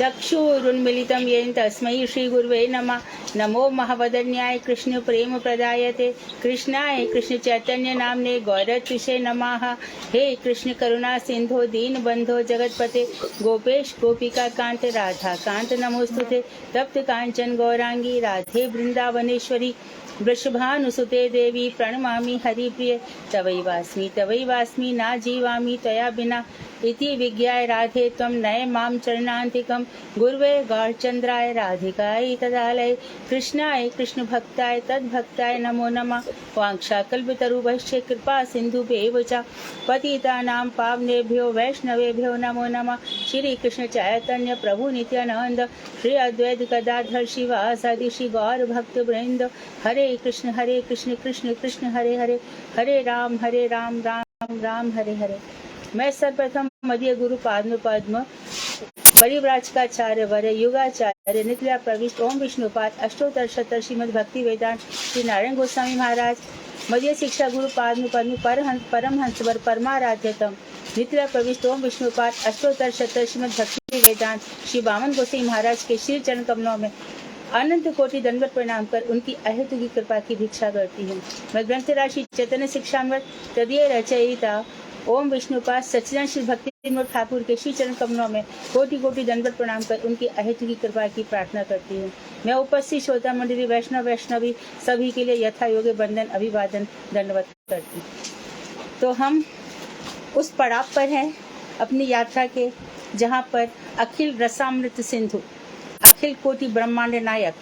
चक्षुरुन्मीलितं येन तस्मै श्रीगुरुवे नमः। नमो महावदन्याय कृष्ण प्रेम प्रदायते कृष्णाय कृष्ण चैतन्य नामने गौरत्विषे नमः। हे कृष्ण करुणा सिंधो दीन बंधो जगतपते गोपेश गोपिका कांत राधा कांत नमोस्तुते। तप्त कांचन गौरांगी राधे वृंदावनेश्वरी वृषभानुसुते देवी प्रणमामि हरिप्रिय। तवैवास्मि ना जीवामि त्वया बिना इति विज्ञाय राधे त्वं नय मां चरणान्तिकं। गुरुवे गौरचन्द्राय राधिकायै तदालये कृष्णाय कृष्ण भक्ताय तद्भक्ताय नमो नमः। वाञ्छाकल्पतरुभ्यश्च कृपा सिन्धुभ्येव च पतितानां पावनेभ्यो वैष्णवेभ्यो नमो नमः। श्री कृष्ण चैतन्य प्रभु नित्यानंद श्री अद्वैत गदाधर शिवासादि श्री गौर भक्त वृंद। हरे कृष्ण कृष्ण कृष्ण हरे हरे, हरे राम राम राम हरे हरे। मैं सर्वप्रथम मध्य गुरु पद्म परिव्राजकाचार्य वरे युगाचार्य नित्या प्रविष्ट ओम विष्णुपाद अष्टोत्तर शतक श्रीमद् भक्ति वेदांत श्री नारायण गोस्वामी महाराज मध्य शिक्षा गुरु पद्म परमहंसवर परमाराध्यतम नित्या प्रविष्ट ओम विष्णुपाद अष्टोत्तर शतक श्रीमद् भक्ति वेदांत श्री वामन गोसाई महाराज के श्री चरण कमलों में अनंत कोटि दंडवत प्रणाम कर उनकी अहेतु की कृपा की भिक्षा करती हूँ। मैं ग्रंथ राशि चैतन्य शिक्षामृत तदीय रचयिता ओम विष्णुपाद सच्चिदानंद श्री भक्ति विनोद ठाकुर के श्री चरण कमलों में कोटि कोटि दंडवत प्रणाम कर उनकी अहेतु की कृपा की प्रार्थना करती हूँ। मैं उपस्थित श्रोता मंडली वैष्णवी सभी के लिए यथा योग्य बंदन अभिवादन दंडवत करती हूँ। तो हम उस पड़ाव पर हैं अपनी यात्रा के जहाँ पर अखिल रसामृत सिंधु अखिल कोटि ब्रह्मांड नायक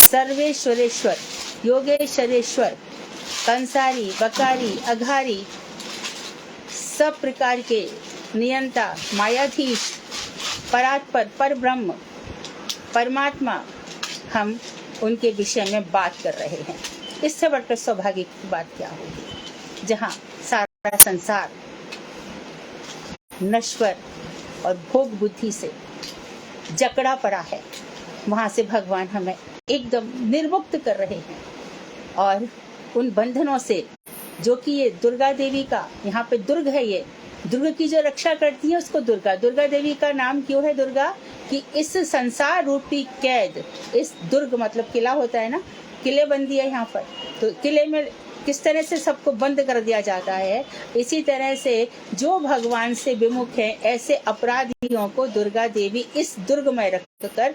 सर्वेश्वरेश्वर योगेश्वरेश्वर कंसारी बकारी अघारी सब प्रकार के नियंता मायाधीश परात्पर पर ब्रह्म परमात्मा हम उनके विषय में बात कर रहे हैं। इससे बढ़कर सौभाग्य की बात क्या होगी जहाँ सारा संसार नश्वर और भोग बुद्धि से जकड़ा पड़ा है, वहां से भगवान हमें एकदम निर्मुक्त कर रहे हैं और उन बंधनों से जो कि ये दुर्गा देवी का यहाँ पे दुर्ग है, ये दुर्ग की जो रक्षा करती है उसको दुर्गा देवी का नाम क्यों है दुर्गा कि इस संसार रूपी कैद, इस दुर्ग मतलब किला होता है ना, किले बंदी है यहाँ पर, तो किले में किस तरह से सबको बंद कर दिया जाता है, इसी तरह से जो भगवान से विमुख है ऐसे अपराधियों को दुर्गा देवी इस दुर्ग में रखकर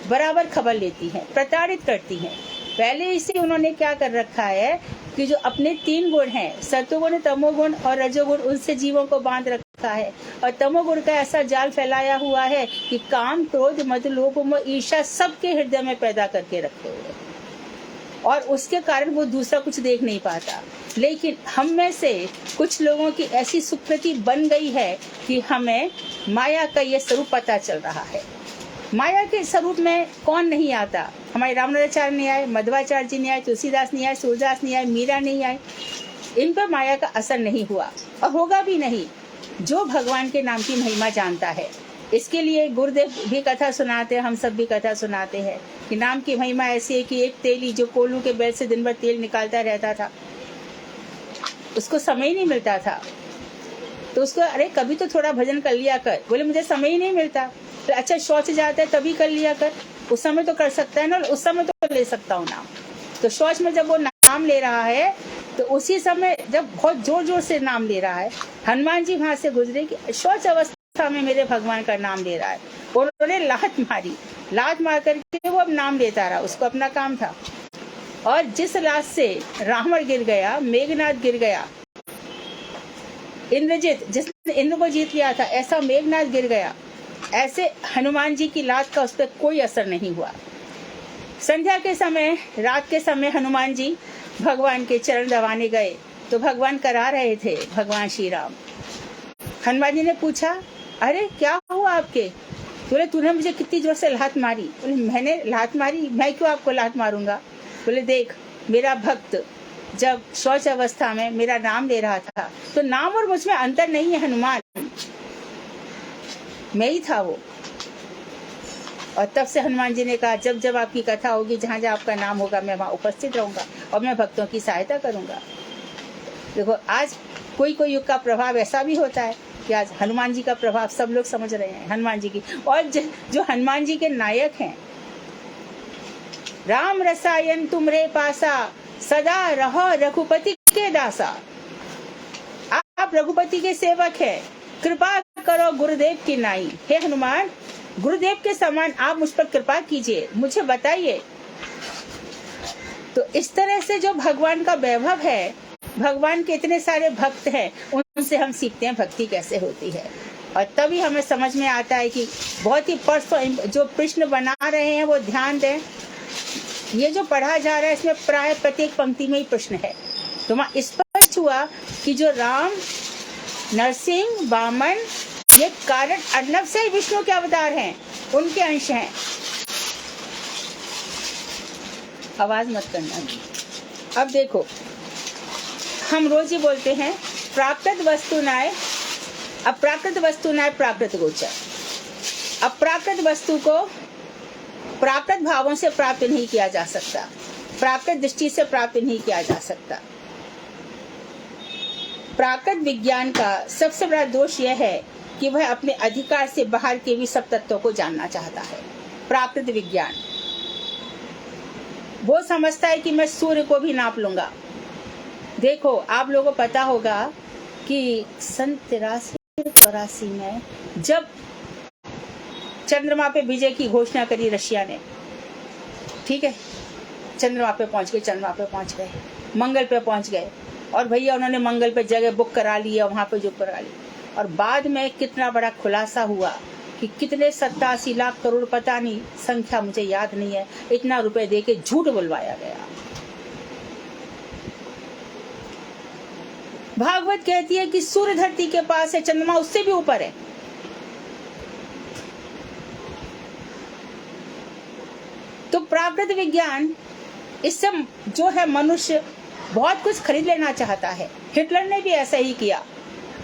बराबर खबर लेती है, प्रताड़ित करती है। पहले इसे उन्होंने क्या कर रखा है कि जो अपने तीन गुण हैं सत्वगुण तमोगुण और रजोगुण, उनसे जीवों को बांध रखा है और तमोगुण का ऐसा जाल फैलाया हुआ है कि काम क्रोध मद लोभ मोह ईर्ष्या सबके हृदय में पैदा करके रखे हुए और उसके कारण वो दूसरा कुछ देख नहीं पाता। लेकिन हम में से कुछ लोगों की ऐसी सुकृति बन गई है कि हमें माया का ये स्वरूप पता चल रहा है। माया के स्वरूप में कौन नहीं आता, हमारे रामनाथाचार्य नहीं आए, मध्वाचार्य जी नहीं आए, तुलसीदास नहीं आए, सूरदास नहीं आए, मीरा नहीं आए, इन पर माया का असर नहीं हुआ और होगा भी नहीं जो भगवान के नाम की महिमा जानता है। इसके लिए गुरुदेव भी कथा सुनाते हैं, हम सब भी कथा सुनाते हैं कि नाम की महिमा ऐसी है कि एक तेली जो कोल्हू के बैल से दिन भर तेल निकालता रहता था, उसको समय ही नहीं मिलता था, तो उसको अरे कभी तो थोड़ा भजन कर लिया कर, बोले मुझे समय ही नहीं मिलता। तो अच्छा शौच जाता है तभी कर लिया कर, उस समय तो कर सकता है ना, उस समय तो ले सकता हूँ नाम। तो शौच में जब वो नाम ले रहा है तो उसी समय जब बहुत जोर जोर से नाम ले रहा है, हनुमान जी वहां से गुजरे कि शौच अवस्था में मेरे भगवान का नाम ले रहा है, उन्होंने लात मार करके वो अब नाम लेता रहा, उसको अपना काम था। और जिस लात से रावण गिर गया, मेघनाथ गिर गया, इंद्रजीत जिसने इंद्र को जीत लिया था, ऐसा मेघनाथ गिर गया, ऐसे हनुमान जी की लात का उस पर कोई असर नहीं हुआ। संध्या के समय, रात के समय हनुमान जी भगवान के चरण दबाने गए तो भगवान करा रहे थे, भगवान श्री राम। हनुमान जी ने पूछा अरे क्या हुआ आपके, बोले तूने मुझे कितनी जोर से लात मारी। बोले मैंने लात मारी, मैं क्यों आपको लात मारूंगा। बोले देख मेरा भक्त जब शौच अवस्था में मेरा नाम ले रहा था तो नाम और मुझ में अंतर नहीं है हनुमान, मैं ही था वो। और तब से हनुमान जी ने कहा जब जब आपकी कथा होगी, जहाँ जहाँ आपका नाम होगा, मैं वहाँ उपस्थित रहूंगा और मैं भक्तों की सहायता करूंगा। देखो आज कोई कोई युग का प्रभाव ऐसा भी होता है कि आज हनुमान जी का प्रभाव सब लोग समझ रहे हैं, हनुमान जी की। और जो हनुमान जी के नायक हैं, राम रसायन तुमरे पासा, सदा रहो रघुपति के दासा। आप रघुपति के सेवक हैं, कृपा करो गुरुदेव की नाई। हे हनुमान, गुरुदेव के समान आप मुझ पर कृपा कीजिए, मुझे बताइए। तो इस तरह से जो भगवान का वैभव है, भगवान के इतने सारे भक्त हैं, उनसे हम सीखते हैं भक्ति कैसे होती है। और तभी हमें समझ में आता है कि बहुत ही जो प्रश्न बना रहे हैं वो ध्यान दें। ये जो पढ़ा जा रहा है इसमें प्राय प्रत्येक पंक्ति में ही प्रश्न है। तो वहाँ स्पष्ट हुआ कि जो राम, नरसिंह, वामन, ये कारण अर्णव से विष्णु के अवतार हैं, उनके अंश हैं। आवाज मत करना। अब देखो, हम रोज ही बोलते हैं प्राकृत वस्तुनाय अप्राकृत वस्तुनाय प्राकृत गोचर। अप्राकृत वस्तु को प्राकृत भावों से प्राप्त नहीं किया जा सकता, प्राकृत दृष्टि से प्राप्त नहीं किया जा सकता। प्राकृत विज्ञान का सबसे बड़ा दोष यह है कि वह अपने अधिकार से बाहर के भी सब तत्वों को जानना चाहता है। प्राकृत विज्ञान वो समझता है कि मैं सूर्य को भी नाप लूंगा। देखो, आप लोगों को पता होगा कि सन 83-84 में जब चंद्रमा पे विजय की घोषणा करी रशिया ने, ठीक है, चंद्रमा पे पहुंच गए, मंगल पे पहुंच गए, और भैया उन्होंने मंगल पे जगह बुक करा ली है, वहां पे जो करा ली। और बाद में कितना बड़ा खुलासा हुआ कि कितने 87 लाख करोड़, पता नहीं संख्या मुझे याद नहीं है, इतना रुपए दे के झूठ बुलवाया गया। भागवत कहती है कि सूर्य धरती के पास है, चंद्रमा उससे भी ऊपर है। तो प्राकृतिक विज्ञान, इससे जो है मनुष्य बहुत कुछ खरीद लेना चाहता है। हिटलर ने भी ऐसा ही किया।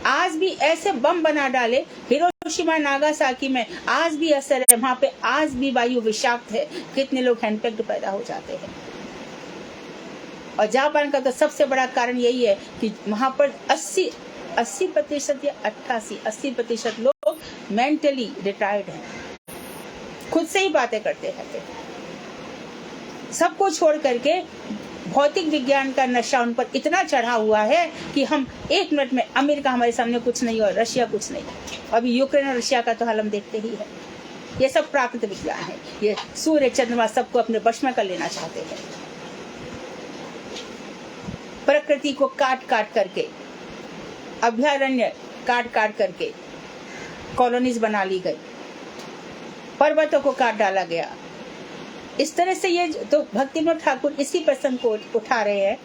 आज भी ऐसे बम बना डाले हिरोशिमा नागासाकी में, आज भी असर है वहां पे, आज भी वायु विषाक्त है, कितने लोग हैंडपेक्ड पैदा हो जाते हैं। और जापान का तो सबसे बड़ा कारण यही है कि वहां पर 80% या 80% लोग मेंटली रिटायर्ड हैं, खुद से ही बातें करते रहते हैं। सबको छोड़ करके भौतिक विज्ञान का नशा उन पर इतना चढ़ा हुआ है कि हम 1 मिनट में, अमेरिका हमारे सामने कुछ नहीं और रशिया कुछ नहीं। अभी यूक्रेन और रशिया का तो हाल हम देखते ही है। ये सब प्राकृतिक विज्ञान है। ये सूर्य, चंद्रमा सबको अपने वश में कर लेना चाहते हैं। प्रकृति को काट काट करके, अभयारण्य काट काट करके कॉलोनीज बना ली गई, पर्वतों को काट डाला गया। इस तरह से ये तो भक्तिविनोद ठाकुर इसी प्रसंग को उठा रहे हैं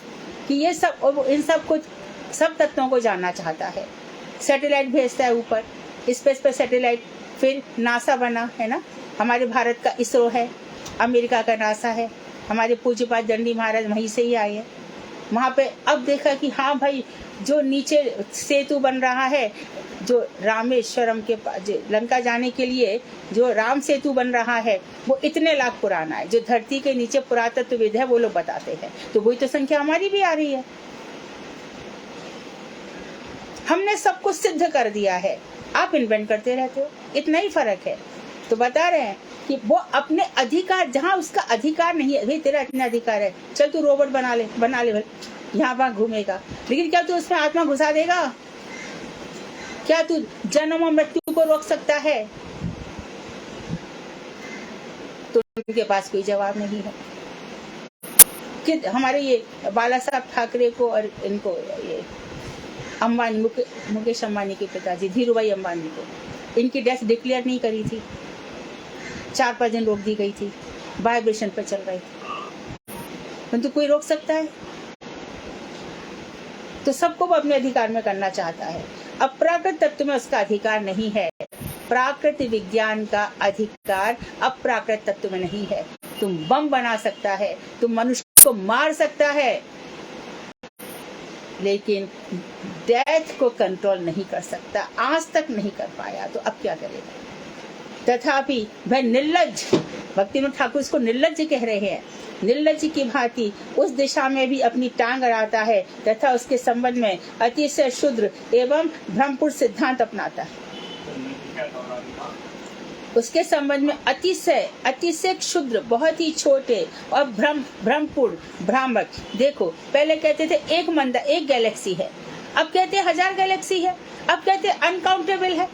कि ये सब, इन सब को, सब तत्वों को जानना चाहता है। सैटेलाइट भेजता है ऊपर, स्पेस पर सैटेलाइट, फिर नासा बना है ना, हमारे भारत का इसरो है, अमेरिका का नासा है, हमारे पूज्यपाद दंडी महाराज वहीं से ही आए हैं। वहाँ पे अब देखा कि हाँ भाई, जो नीचे सेतु बन रहा है, जो रामेश्वरम के पास लंका जाने के लिए जो राम सेतु बन रहा है, वो इतने लाख पुराना है। जो धरती के नीचे पुरातत्वविद है वो लोग बताते हैं। तो वही तो संख्या हमारी भी आ रही है। हमने सब कुछ सिद्ध कर दिया है, आप इन्वेंट करते रहते हो, इतना ही फर्क है। तो बता रहे हैं कि वो अपने अधिकार, जहाँ उसका अधिकार नहीं है, भाई तेरा इतना अधिकार है, चल तू रोबोट बना ले यहाँ वहाँ घूमेगा, लेकिन क्या तू उसमें आत्मा घुसा देगा? क्या तू जन्म और मृत्यु को रोक सकता है? तो उनके पास कोई जवाब नहीं है। कि हमारे ये बाला साहब ठाकरे को और इनको, ये अंबानी, मुकेश अंबानी के पिताजी धीरूभाई अंबानी को, इनकी डेथ डिक्लेयर नहीं करी थी, 4-5 दिन रोक दी गई थी, वाइब्रेशन पर चल रही थी। परंतु कोई रोक सकता है? तो सबको वो अपने अधिकार में करना चाहता है। अप्राकृत तत्व में उसका अधिकार नहीं है। प्राकृतिक विज्ञान का अधिकार अप्राकृत तत्व में नहीं है। तुम बम बना सकता है, तुम मनुष्य को मार सकता है, लेकिन डेथ को कंट्रोल नहीं कर सकता, आज तक नहीं कर पाया, तो अब क्या करेगा? तथापि वह निर्लज्ज, भक्तिविनोद ठाकुर इसको निर्लज्ज कह रहे हैं, निर्लज की भांति उस दिशा में भी अपनी टांग अड़ाता है तथा उसके संबंध में अतिशय क्षुद्र एवं भ्रमपूर्ण सिद्धांत अपनाता है। उसके संबंध में अतिशय क्षुद्र, बहुत ही छोटे और भ्रमपूर्ण, भ्रामक। देखो, पहले कहते थे एक गैलेक्सी है, अब कहते हैं 1000 गैलेक्सी है, अब कहते हैं अनकाउंटेबल है।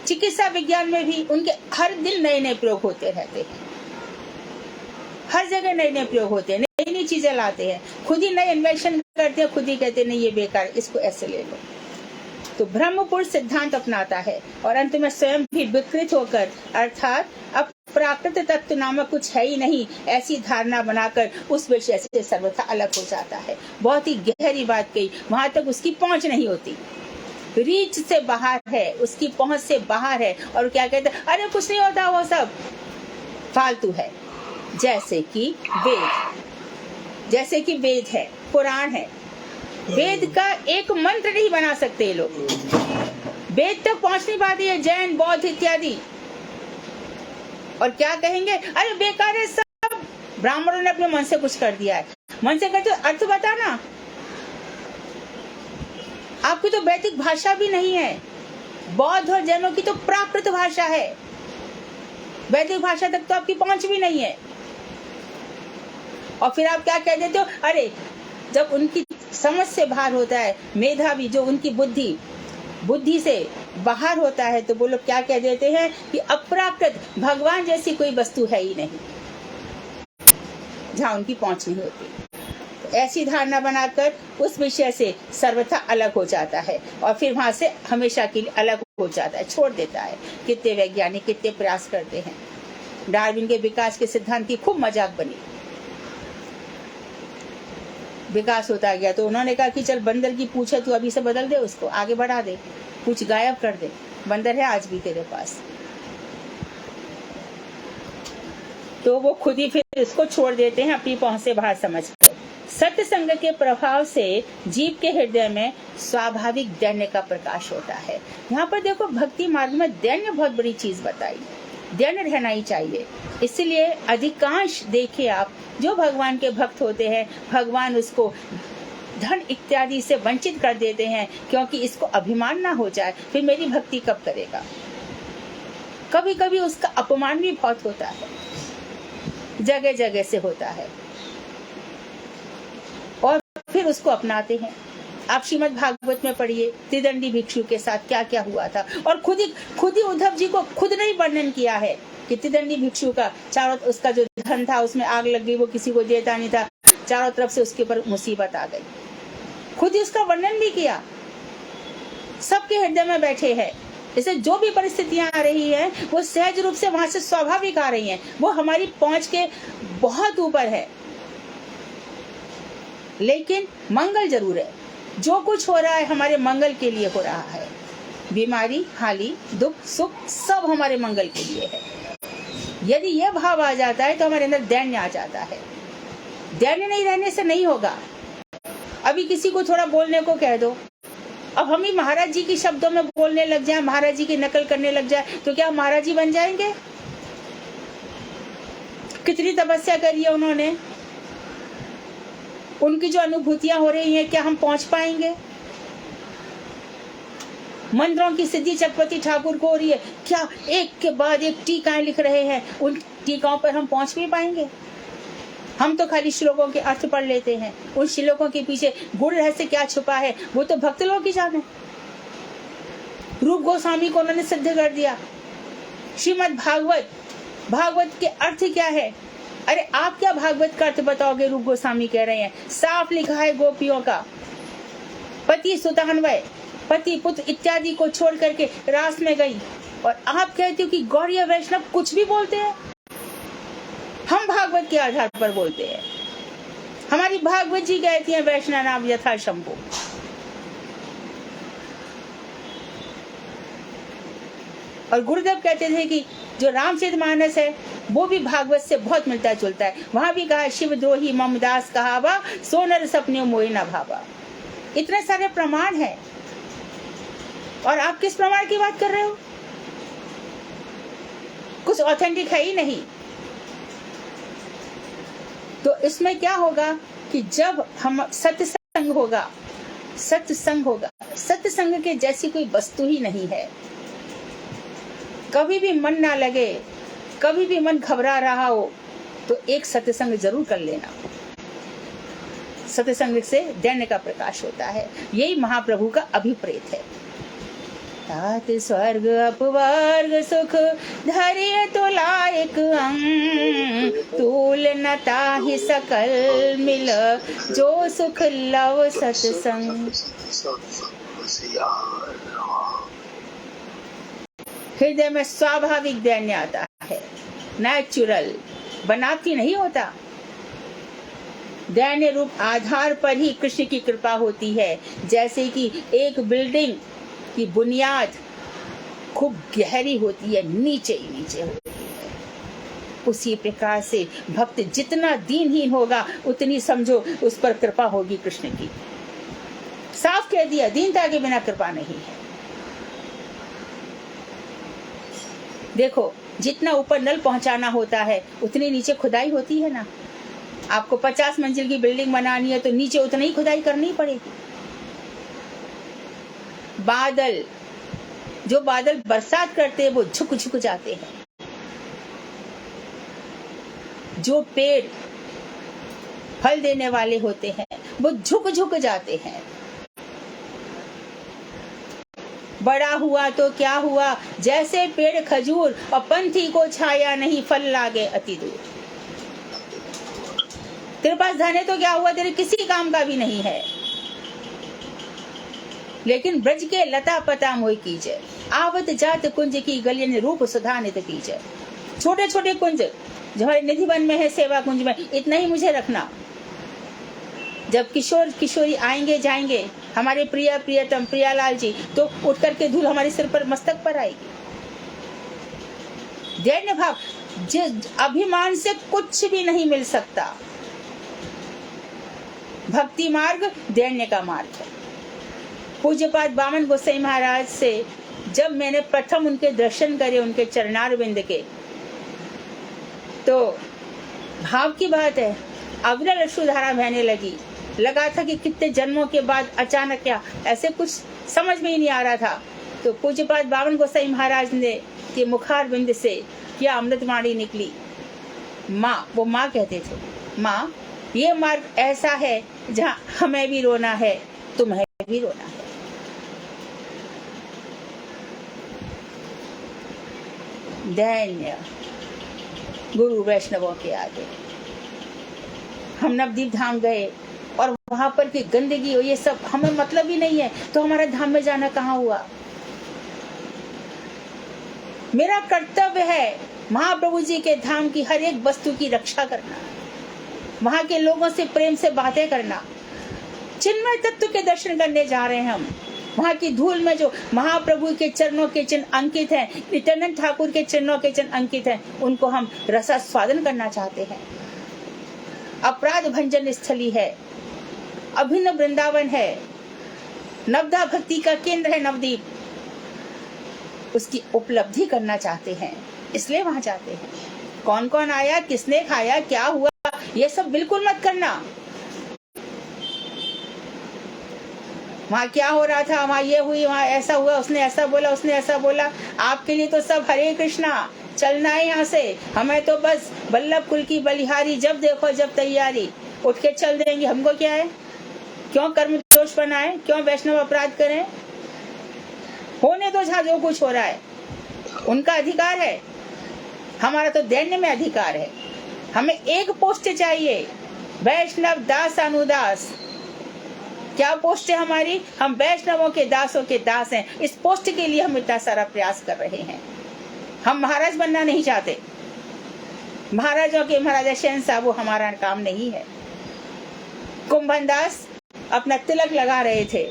चिकित्सा विज्ञान में भी उनके हर दिन नए नए प्रयोग होते रहते हैं, हर जगह नए नए प्रयोग होते हैं, नई नई चीजें लाते हैं, खुद ही नए इन्वेंशन करते हैं, खुद ही कहते हैं नहीं ये बेकार, इसको ऐसे ले लो। तो ब्रह्मपुर सिद्धांत अपनाता है और अंत में स्वयं भी विकृत होकर, अर्थात अपराकृत तत्व नामक कुछ है ही नहीं, ऐसी धारणा बनाकर उस विषय से सर्वथा अलग हो जाता है। बहुत ही गहरी बात कही, वहां तक उसकी पहुंच नहीं होती, रीच से बाहर है, उसकी पहुंच से बाहर है। और क्या कहते हैं, अरे कुछ नहीं होता, वो सब फालतू है। जैसे कि वेद है, पुराण है, वेद का एक मंत्र नहीं बना सकते ये लोग, वेद तक पहुंच नहीं पाती है जैन, बौद्ध इत्यादि। और क्या कहेंगे, अरे बेकार है सब, ब्राह्मणों ने अपने मन से कुछ कर दिया है। मन से कहते अर्थ बताना, आपकी तो वैदिक भाषा भी नहीं है, बौद्ध और जैनों की तो प्राकृत भाषा है, वैदिक भाषा तक तो आपकी पहुंच भी नहीं है। और फिर आप क्या कह देते हो, अरे जब उनकी समझ से बाहर होता है, मेधावी जो उनकी बुद्धि से बाहर होता है, तो वो लोग क्या कह देते हैं कि अपराकृत, भगवान जैसी कोई वस्तु है ही नहीं, जहाँ उनकी पहुंच नहीं होती। तो ऐसी धारणा बनाकर उस विषय से सर्वथा अलग हो जाता है और फिर वहां से हमेशा के लिए अलग हो जाता है, छोड़ देता है। कितने वैज्ञानिक कितने प्रयास करते हैं। डार्विन के विकास के सिद्धांत की खूब मजाक बनी, विकास होता गया तो उन्होंने कहा कि चल बंदर की पूंछ है, तू अभी से बदल दे, उसको आगे बढ़ा दे, पूंछ गायब कर दे, बंदर है आज भी तेरे पास। तो वो खुद ही फिर इसको छोड़ देते हैं अपनी पहुंच से बाहर समझकर। सत्य संग के प्रभाव से जीव के हृदय में स्वाभाविक दैन्य का प्रकाश होता है। यहाँ पर देखो, भक्ति मार्ग में दैन्य बहुत बड़ी चीज बताई, दैन्य रहना ही चाहिए। इसलिए अधिकांश देखिए आप, जो भगवान के भक्त होते हैं, भगवान उसको धन इत्यादि से वंचित कर देते हैं, क्योंकि इसको अभिमान ना हो जाए, फिर मेरी भक्ति कब करेगा। कभी कभी उसका अपमान भी बहुत होता है, जगह जगह से होता है, और फिर उसको अपनाते हैं। आप श्रीमद् भागवत में पढ़िए, त्रिदंडी भिक्षु के साथ क्या क्या हुआ था, और खुद ही उद्धव जी को खुद नहीं वर्णन किया है कि त्रिदंडी भिक्षु का चारों, उसका जो धन था उसमें आग लग गई, वो किसी को देता नहीं था, चारों तरफ से उसके ऊपर मुसीबत आ गई, खुद ही उसका वर्णन भी किया। सबके हृदय में बैठे हैं, जैसे जो भी परिस्थितियां आ रही हैं वो सहज रूप से वहां से स्वाभाविक आ रही हैं, वो हमारी पहुंच के बहुत ऊपर है, लेकिन मंगल जरूर है। जो कुछ हो रहा है हमारे मंगल के लिए हो रहा है, बीमारी, हानि, दुख, सुख सब हमारे मंगल के लिए है। यदि यह भाव आ जाता है तो हमारे अंदर दैन्य आ जाता है। दैन्य नहीं रहने से नहीं होगा। अभी किसी को थोड़ा बोलने को कह दो, अब हम ही महाराज जी के शब्दों में बोलने लग जाए, महाराज जी की नकल करने लग जाए, तो क्या महाराज जी बन जाएंगे? कितनी तपस्या करी है उन्होंने, उनकी जो अनुभूतियां हो रही हैं, क्या हम पहुंच पाएंगे? मंत्रों की सिद्धि चक्रवर्ती ठाकुर को हो रही है, क्या एक के बाद एक टीकाएं लिख रहे हैं, उन टीकाओं पर हम पहुंच भी पाएंगे? हम तो खाली श्लोकों के अर्थ पढ़ लेते हैं, उन श्लोकों के पीछे गुण रहस्य क्या छुपा है वो तो भक्त लोग ही जाने। रूप गोस्वामी को उन्होंने सिद्ध कर दिया। श्रीमद् भागवत के अर्थ क्या है? अरे आप क्या भागवत का अर्थ बताओगे? रूप गोस्वामी कह रहे हैं, साफ लिखा है गोपियों का पति सुतान्वय, पति पुत्र इत्यादि को छोड़ करके रास में गई, और आप कहते हो कि गौड़ीय वैष्णव कुछ भी बोलते हैं। हम भागवत के आधार पर बोलते हैं, हमारी भागवत जी कहती हैं वैष्णव नाम यथा शंभु। और गुरुदेव कहते थे कि जो रामचरितमानस है वो भी भागवत से बहुत मिलता जुलता है। वहां भी कहा, शिव द्रोही ममदास कहावा, सोनर सपने मोहि न भावा। इतने सारे प्रमाण हैं, और आप किस प्रमाण की बात कर रहे हो? कुछ ऑथेंटिक है ही नहीं। तो इसमें क्या होगा कि जब हम सत्संग होगा, सत्संग के जैसी कोई वस्तु ही नहीं है। कभी भी मन ना लगे, कभी भी मन घबरा रहा हो तो एक सत्संग जरूर कर लेना। सत्संग से दैन्य का प्रकाश होता है। यही महाप्रभु का अभिप्रेत है। तात स्वर्ग अपवर्ग सुख धैर्य तो लायक अंग, तूल न ताहि सकल मिल जो सुख लव सत्संग। हृदय में स्वाभाविक दैन्य आता है, नेचुरल, बनावटी नहीं होता। दैन्य रूप आधार पर ही कृष्ण की कृपा होती है। जैसे कि एक बिल्डिंग की बुनियाद खूब गहरी होती है, नीचे ही नीचे होती है, उसी प्रकार से भक्त जितना दीनहीन होगा उतनी समझो उस पर कृपा होगी कृष्ण की। साफ कह दिया, दीनता के बिना कृपा नहीं है। देखो, जितना ऊपर नल पहुंचाना होता है उतनी नीचे खुदाई होती है ना। आपको 50 मंजिल की बिल्डिंग बनानी है तो नीचे उतनी ही खुदाई करनी पड़ेगी। बादल, जो बादल बरसात करते हैं वो झुक झुक जाते हैं। जो पेड़ फल देने वाले होते हैं वो झुक झुक जाते हैं। बड़ा हुआ तो क्या हुआ, जैसे पेड़ खजूर और पंथी को छाया नहीं, फल लागे अति दूर। तेरे पास धन है तो क्या हुआ, तेरे किसी काम का भी नहीं है। लेकिन ब्रज के लता पता मोह कीजय, आवत जात कुंज की गलियन रूप सुधा नित कीजय। छोटे छोटे कुंज जो हमारे निधि वन में है, सेवा कुंज में, इतना ही मुझे रखना। जब किशोर किशोरी आएंगे जाएंगे, हमारे प्रिय प्रियतम प्रियालाल जी, तो उठ करके धूल हमारे सिर पर, मस्तक पर आएगी। दैन्य भाव, जिस अभिमान से कुछ भी नहीं मिल सकता। भक्ति मार्ग दैन्य का मार्ग है। पूज्यपाद बामन गोसाई महाराज से जब मैंने प्रथम उनके दर्शन करे, उनके चरणारविंद के, तो भाव की बात है, अविरल अश्रुधारा बहने लगा था कि कितने जन्मों के बाद अचानक क्या, ऐसे कुछ समझ में ही नहीं आ रहा था। तो पूज्यपाद बामन गोसाई महाराज ने के मुखारविंद से क्या अमृतवाणी निकली। माँ, वो माँ कहते थे, माँ ये मार्ग ऐसा है जहाँ हमें भी रोना है, तुम्हें भी रोना है। दैन्य गुरु वैष्णवों के आगे। हम नवदीप धाम गए और वहां पर की गंदगी और ये सब हमें मतलब ही नहीं है, तो हमारा धाम में जाना कहाँ हुआ। मेरा कर्तव्य है महाप्रभु जी के धाम की हर एक वस्तु की रक्षा करना, वहां के लोगों से प्रेम से बातें करना। चिन्मय तत्व के दर्शन करने जा रहे हैं हम। वहां की धूल में जो महाप्रभु के चरणों के चिन्ह अंकित हैं, नित्यानंद ठाकुर के चरणों के चिन्ह अंकित हैं, उनको हम रसास्वादन करना चाहते हैं। अपराध भंजन स्थली है, अभिन्न वृंदावन है, नवदा भक्ति का केंद्र है नवदीप, उसकी उपलब्धि करना चाहते हैं, इसलिए वहां जाते हैं। कौन कौन आया, किसने खाया, क्या हुआ, ये सब बिल्कुल मत करना। वहां क्या हो रहा था, वहां ये हुई, वहां ऐसा हुआ, उसने ऐसा बोला, उसने ऐसा बोला, आपके लिए तो सब हरे कृष्णा, चलना है यहाँ से। हमें तो बस बल्लभ कुल की बलिहारी, जब देखो जब तैयारी, उठ के चल देंगे। हमको क्या है, क्यों कर्म दोष बनाए, क्यों वैष्णव अपराध करें। होने दो जहाँ जो कुछ हो रहा है, उनका अधिकार है, हमारा तो दैन्य में अधिकार है। हमें एक पोस्ट चाहिए, वैष्णव दास अनुदास। क्या पोस्ट है हमारी, हम वैष्णवों के दासों के दास हैं। इस पोस्ट के लिए हम इतना सारा प्रयास कर रहे हैं। हम महाराज बनना नहीं चाहते, महाराजों के महाराजा शहंशाह, वो हमारा काम नहीं है। कुंभन दास अपना तिलक लगा रहे थे,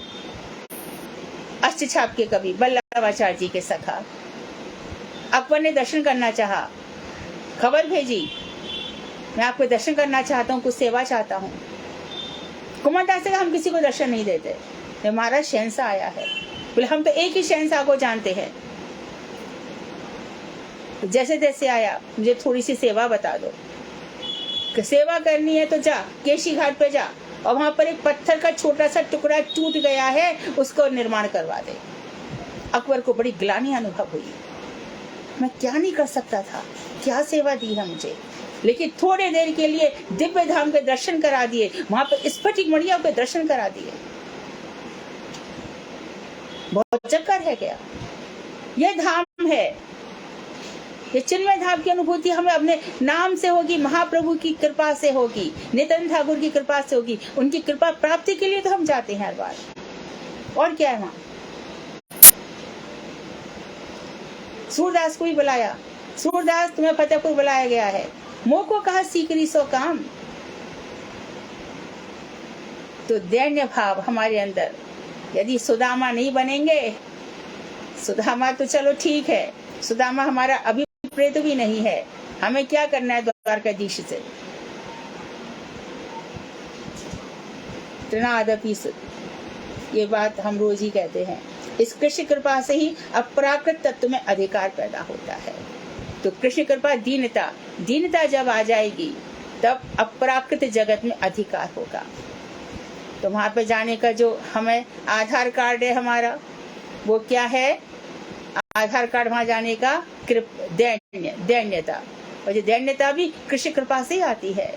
अष्टछाप के कवि वल्लभाचार्य जी के सखा। अकबर ने दर्शन करना चाहा, खबर भेजी, मैं आपको दर्शन करना चाहता हूँ, कुछ सेवा चाहता हूँ। कुंभन दास से हम किसी को दर्शन नहीं देते, हमारा शहंशाह आया है। बोले हम तो एक ही शहंशाह को जानते हैं, जैसे तैसे आया, मुझे थोड़ी सी सेवा बता दो। सेवा करनी है तो जा, केशी घाट पे जा और वहां पर एक पत्थर का छोटा सा टुकड़ा टूट गया है, उसको निर्माण करवा दे। अकबर को बड़ी ग्लानि अनुभव हुई, मैं क्या नहीं कर सकता था, क्या सेवा दी है मुझे। लेकिन थोड़े देर के लिए दिव्य धाम के दर्शन करा दिए, वहां पर स्फटिक मणियों के दर्शन करा दिए, बहुत चक्कर है गया। यह धाम है, ये चिन्मय धाम की अनुभूति हमें अपने नाम से होगी, महाप्रभु की कृपा से होगी, नित्यानंद ठाकुर की कृपा से होगी। उनकी कृपा प्राप्ति के लिए तो हम जाते हैं हर बार, और क्या है वहां। सूरदास को ही बुलाया, सूरदास तुम्हें फतेहपुर बुलाया गया है, मोह को कहा सीकरी सो काम। तो दैन्य भाव हमारे अंदर, यदि सुदामा नहीं बनेंगे, सुदामा तो चलो ठीक है, सुदामा हमारा अभिप्रेत भी नहीं है, हमें क्या करना है द्वारकाधीश से। तृणादपि ये बात हम रोज ही कहते हैं। इस कृष्ण कृपा से ही अपराकृत तत्व में अधिकार पैदा होता है। तो कृष्ण कृपा दीनता, दीनता जब आ जाएगी तब अपराकृत जगत में अधिकार होगा। तो वहां पे जाने का जो हमें आधार कार्ड है हमारा, वो क्या है? आधार कार्ड वहां जाने का दैन्यता, और ये दैन्यता भी कृष्ण कृपा से आती है।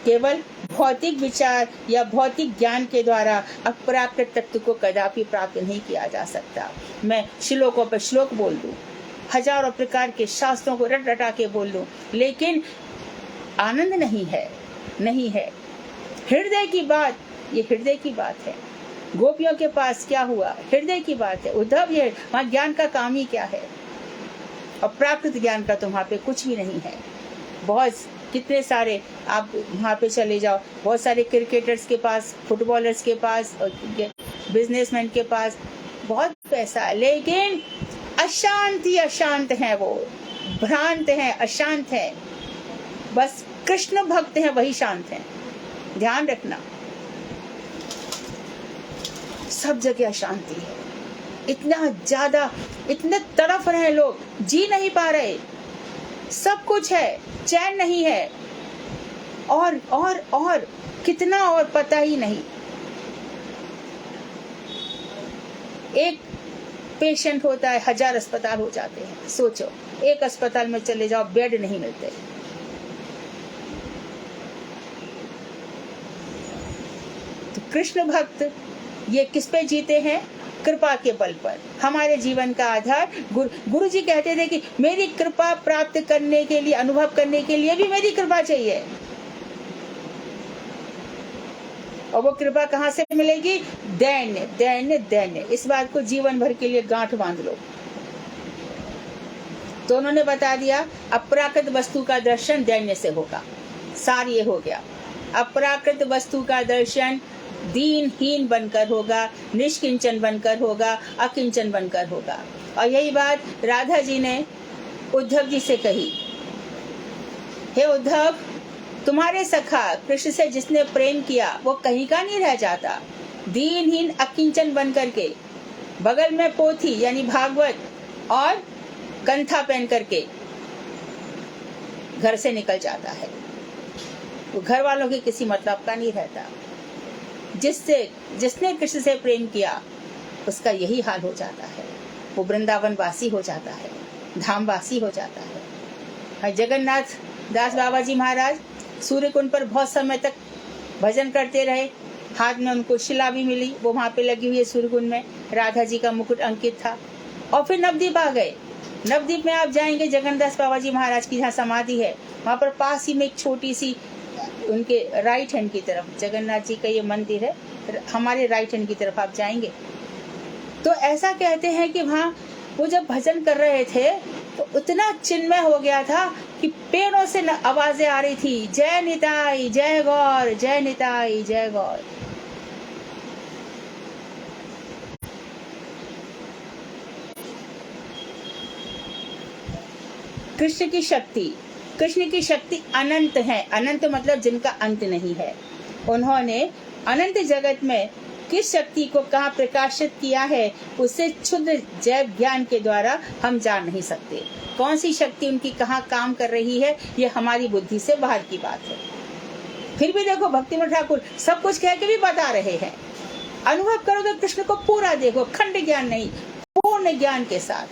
केवल भौतिक विचार या भौतिक ज्ञान के द्वारा अपराकृत तत्व को कदापि प्राप्त नहीं किया जा सकता। मैं श्लोकों पर श्लोक बोल दूं, हजारों प्रकार के शास्त्रों को रट रटा के बोल दूं, लेकिन आनंद नहीं है, नहीं है। हृदय की बात, ये हृदय की बात है। गोपियों के पास क्या हुआ? हृदय की बात है। उद्धव, ये वहां ज्ञान का काम ही क्या है? और प्राकृत ज्ञान का तो वहां पे कुछ भी नहीं है। बहुत कितने सारे आप वहां पे चले जाओ, बहुत सारे क्रिकेटर्स के पास, फुटबॉलर्स के पास, बिजनेसमैन के पास बहुत पैसा है, लेकिन अशांति, अशांत है, वो भ्रांत है, अशांत है। बस कृष्ण भक्त हैं वही शांत हैं। ध्यान रखना, सब जगह अशांति है। इतना ज्यादा, इतने तरफ रहे लोग, जी नहीं पा रहे, सब कुछ है, चैन नहीं है, और कितना और पता ही नहीं। एक पेशेंट होता है, 1000 अस्पताल हो जाते हैं। सोचो, एक अस्पताल में चले जाओ, बेड नहीं मिलते। तो कृष्ण भक्त ये किस पे जीते हैं? कृपा के बल पर। हमारे जीवन का आधार गुरु जी कहते थे कि मेरी कृपा प्राप्त करने के लिए, अनुभव करने के लिए भी मेरी कृपा चाहिए। और वो कृपा कहाँ से मिलेगी? दैन्य, दैन्य, दैन्य। इस बात को जीवन भर के लिए गांठ बांध लो। तो उन्होंने बता दिया, अपराकृत वस्तु का दर्शन दैन्य से होगा। सार ये हो गया, अपराकृत वस्तु का दर्शन दीनहीन बनकर होगा, निष्किंचन बनकर होगा, अकिंचन बनकर होगा। और यही बात राधा जी ने उद्धव जी से कही, हे उद्धव, तुम्हारे सखा कृष्ण से जिसने प्रेम किया वो कहीं का नहीं रह जाता। दीनहीन अकिंचन बन करके, बगल में पोथी यानी भागवत और कंथा पहन करके घर से निकल जाता है। वो घर वालों के किसी मतलब का नहीं रहता। जिसने कृष्ण से प्रेम किया उसका यही हाल हो जाता है। वो वृंदावन वासी हो जाता है, धामवासी हो जाता है। जगन्नाथ दास बाबा जी महाराज सूर्यकुंड पर बहुत समय तक भजन करते रहे। हाथ में उनको शिला भी मिली, वो वहां पे लगी हुई है सूर्यकुंड में, राधा जी का मुकुट अंकित था। और फिर नवद्वीप आ गए। नवद्वीप में आप जाएंगे, जगन्नाथ बाबा जी महाराज की जहाँ समाधि है, वहां पर पास ही में एक छोटी सी, उनके राइट हैंड की तरफ जगन्नाथ जी का ये मंदिर है, हमारे राइट हैंड की तरफ आप जाएंगे तो ऐसा कहते हैं कि वहाँ वो जब भजन कर रहे थे तो उतना चिन्मय हो गया था कि पेड़ों से आवाजें आ रही थी, जय निताई, जय गौर, जय निताई, जय गौर। कृष्ण की शक्ति, कृष्ण की शक्ति अनंत है। अनंत मतलब जिनका अंत नहीं है। उन्होंने अनंत जगत में किस शक्ति को कहाँ प्रकाशित किया है उसे क्षुद्र जैव ज्ञान के द्वारा हम जान नहीं सकते। कौन सी शक्ति उनकी कहाँ काम कर रही है ये हमारी बुद्धि से बाहर की बात है। फिर भी देखो भक्तिमोहन ठाकुर सब कुछ कह के भी बता रहे हैं। अनुभव करोगे कृष्ण को पूरा देखो, खंड ज्ञान नहीं, पूर्ण ज्ञान के साथ।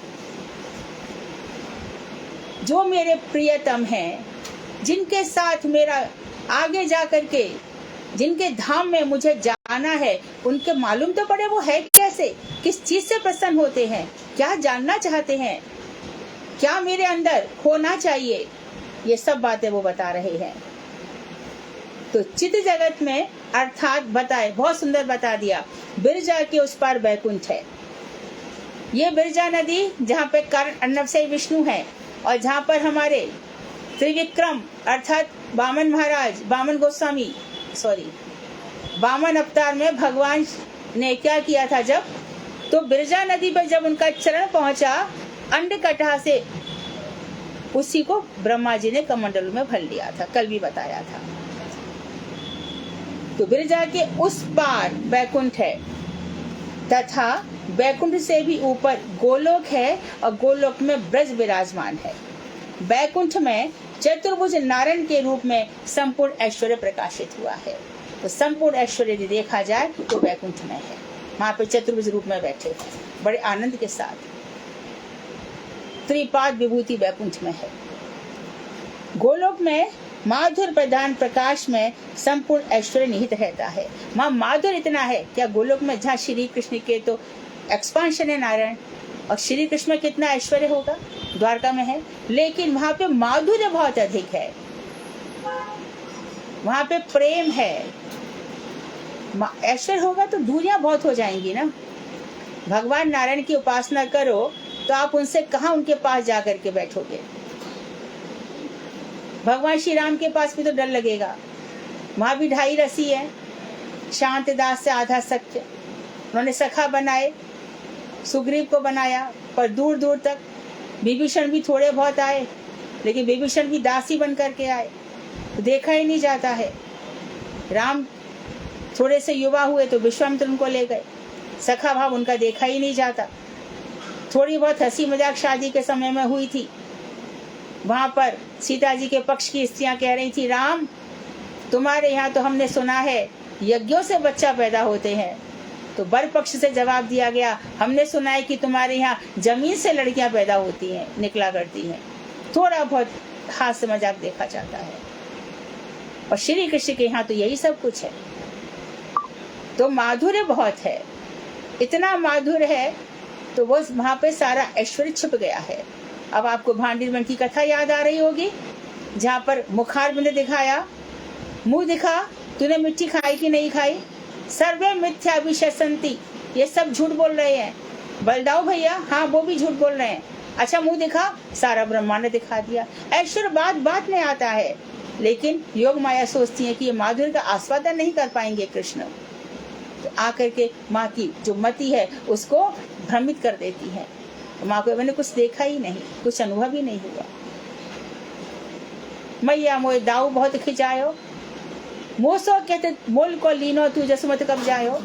जो मेरे प्रियतम हैं, जिनके साथ मेरा आगे जा करके जिनके धाम में मुझे जाना है, उनके मालूम तो पड़े वो है कैसे, किस चीज से प्रसन्न होते हैं, क्या जानना चाहते हैं, क्या मेरे अंदर होना चाहिए, ये सब बातें वो बता रहे हैं। तो चित्त जगत में अर्थात बताए, बहुत सुंदर बता दिया। बिरजा के उस पार बैकुंठ है। ये बिरजा नदी जहाँ पे कारण अर्णव से विष्णु है और जहाँ पर हमारे त्रिविक्रम अर्थात वामन महाराज, वामन गोस्वामी वामन अवतार में भगवान ने क्या किया था, जब तो बिरजा नदी पर जब उनका चरण पहुंचा अंडकटा से, उसी को ब्रह्मा जी ने कमंडलू में भर लिया था, कल भी बताया था। तो बिरजा के उस पार बैकुंठ है तथा बैकुंठ से भी ऊपर गोलोक है और गोलोक में ब्रज विराजमान है। बैकुंठ में चतुर्भुज नारायण के रूप में संपूर्ण ऐश्वर्य प्रकाशित हुआ है। तो संपूर्ण ऐश्वर्य यदि देखा जाए तो बैकुंठ में है, वहां पे चतुर्भुज रूप में बैठे हैं बड़े आनंद के साथ। त्रिपाद विभूति बैकुंठ में है। गोलोक में माधुर प्रधान प्रकाश में संपूर्ण ऐश्वर्य निहित रहता है। वहाँ माधुर इतना है क्या गोलोक में, जहाँ श्री कृष्ण के तो एक्सपांशन है नारायण, और श्री कृष्ण में कितना ऐश्वर्य होगा, द्वारका में है, लेकिन वहाँ पे माधुर्य बहुत अधिक है, वहाँ पे प्रेम है। ऐश्वर्य होगा तो दूरियां बहुत हो जाएंगी ना। भगवान नारायण की उपासना करो तो आप उनसे कहाँ उनके पास जाकर के बैठोगे। भगवान श्री राम के पास भी तो डर लगेगा, वहां भी ढाई रसी है, शांत दास से आधा सत्य। उन्होंने सखा बनाए, सुग्रीव को बनाया, पर दूर दूर तक विभीषण भी थोड़े बहुत आए, लेकिन विभीषण भी दासी बन करके आए, तो देखा ही नहीं जाता है। राम थोड़े से युवा हुए तो विश्वामित्र उनको ले गए, सखा भाव उनका देखा ही नहीं जाता। थोड़ी बहुत हंसी मजाक शादी के समय में हुई थी, वहां पर सीता जी के पक्ष की स्त्रियां कह रही थी, राम तुम्हारे यहाँ तो हमने सुना है यज्ञों से बच्चा पैदा होते हैं, तो वर पक्ष से जवाब दिया गया, हमने सुना है कि तुम्हारे यहाँ जमीन से लड़कियां पैदा होती हैं, निकला करती हैं। थोड़ा बहुत हास्य मजाक देखा जाता है, और श्री कृष्ण के यहाँ तो यही सब कुछ है। तो माधुर्य बहुत है, इतना माधुर्य है तो वो वहां पे सारा ऐश्वर्य छुप गया है। अब आपको भांडीरमन की कथा याद आ रही होगी, जहाँ पर मुखारबिंद ने दिखाया, मुंह दिखा, तूने मिट्टी खाई कि नहीं खाई, सर्वे मिथ्याभिशंति, ये सब झूठ बोल रहे हैं। बलदाऊ भैया, हाँ वो भी झूठ बोल रहे हैं। अच्छा मुंह दिखा, सारा ब्रह्मांड दिखा दिया। ऐश्वर्य बात में आता है, लेकिन योग माया सोचती है कि ये माधुर्य का आस्वादन नहीं कर पाएंगे कृष्ण, तो आकर के माँ की जो मति है उसको भ्रमित कर देती है। माँ को मैंने कुछ देखा ही नहीं, कुछ अनुभव ही नहीं हुआ। मैया मोए दाऊ बहुत खिंचायो, मोसो कहते मोल को लीनो तू जसमत कब जायो।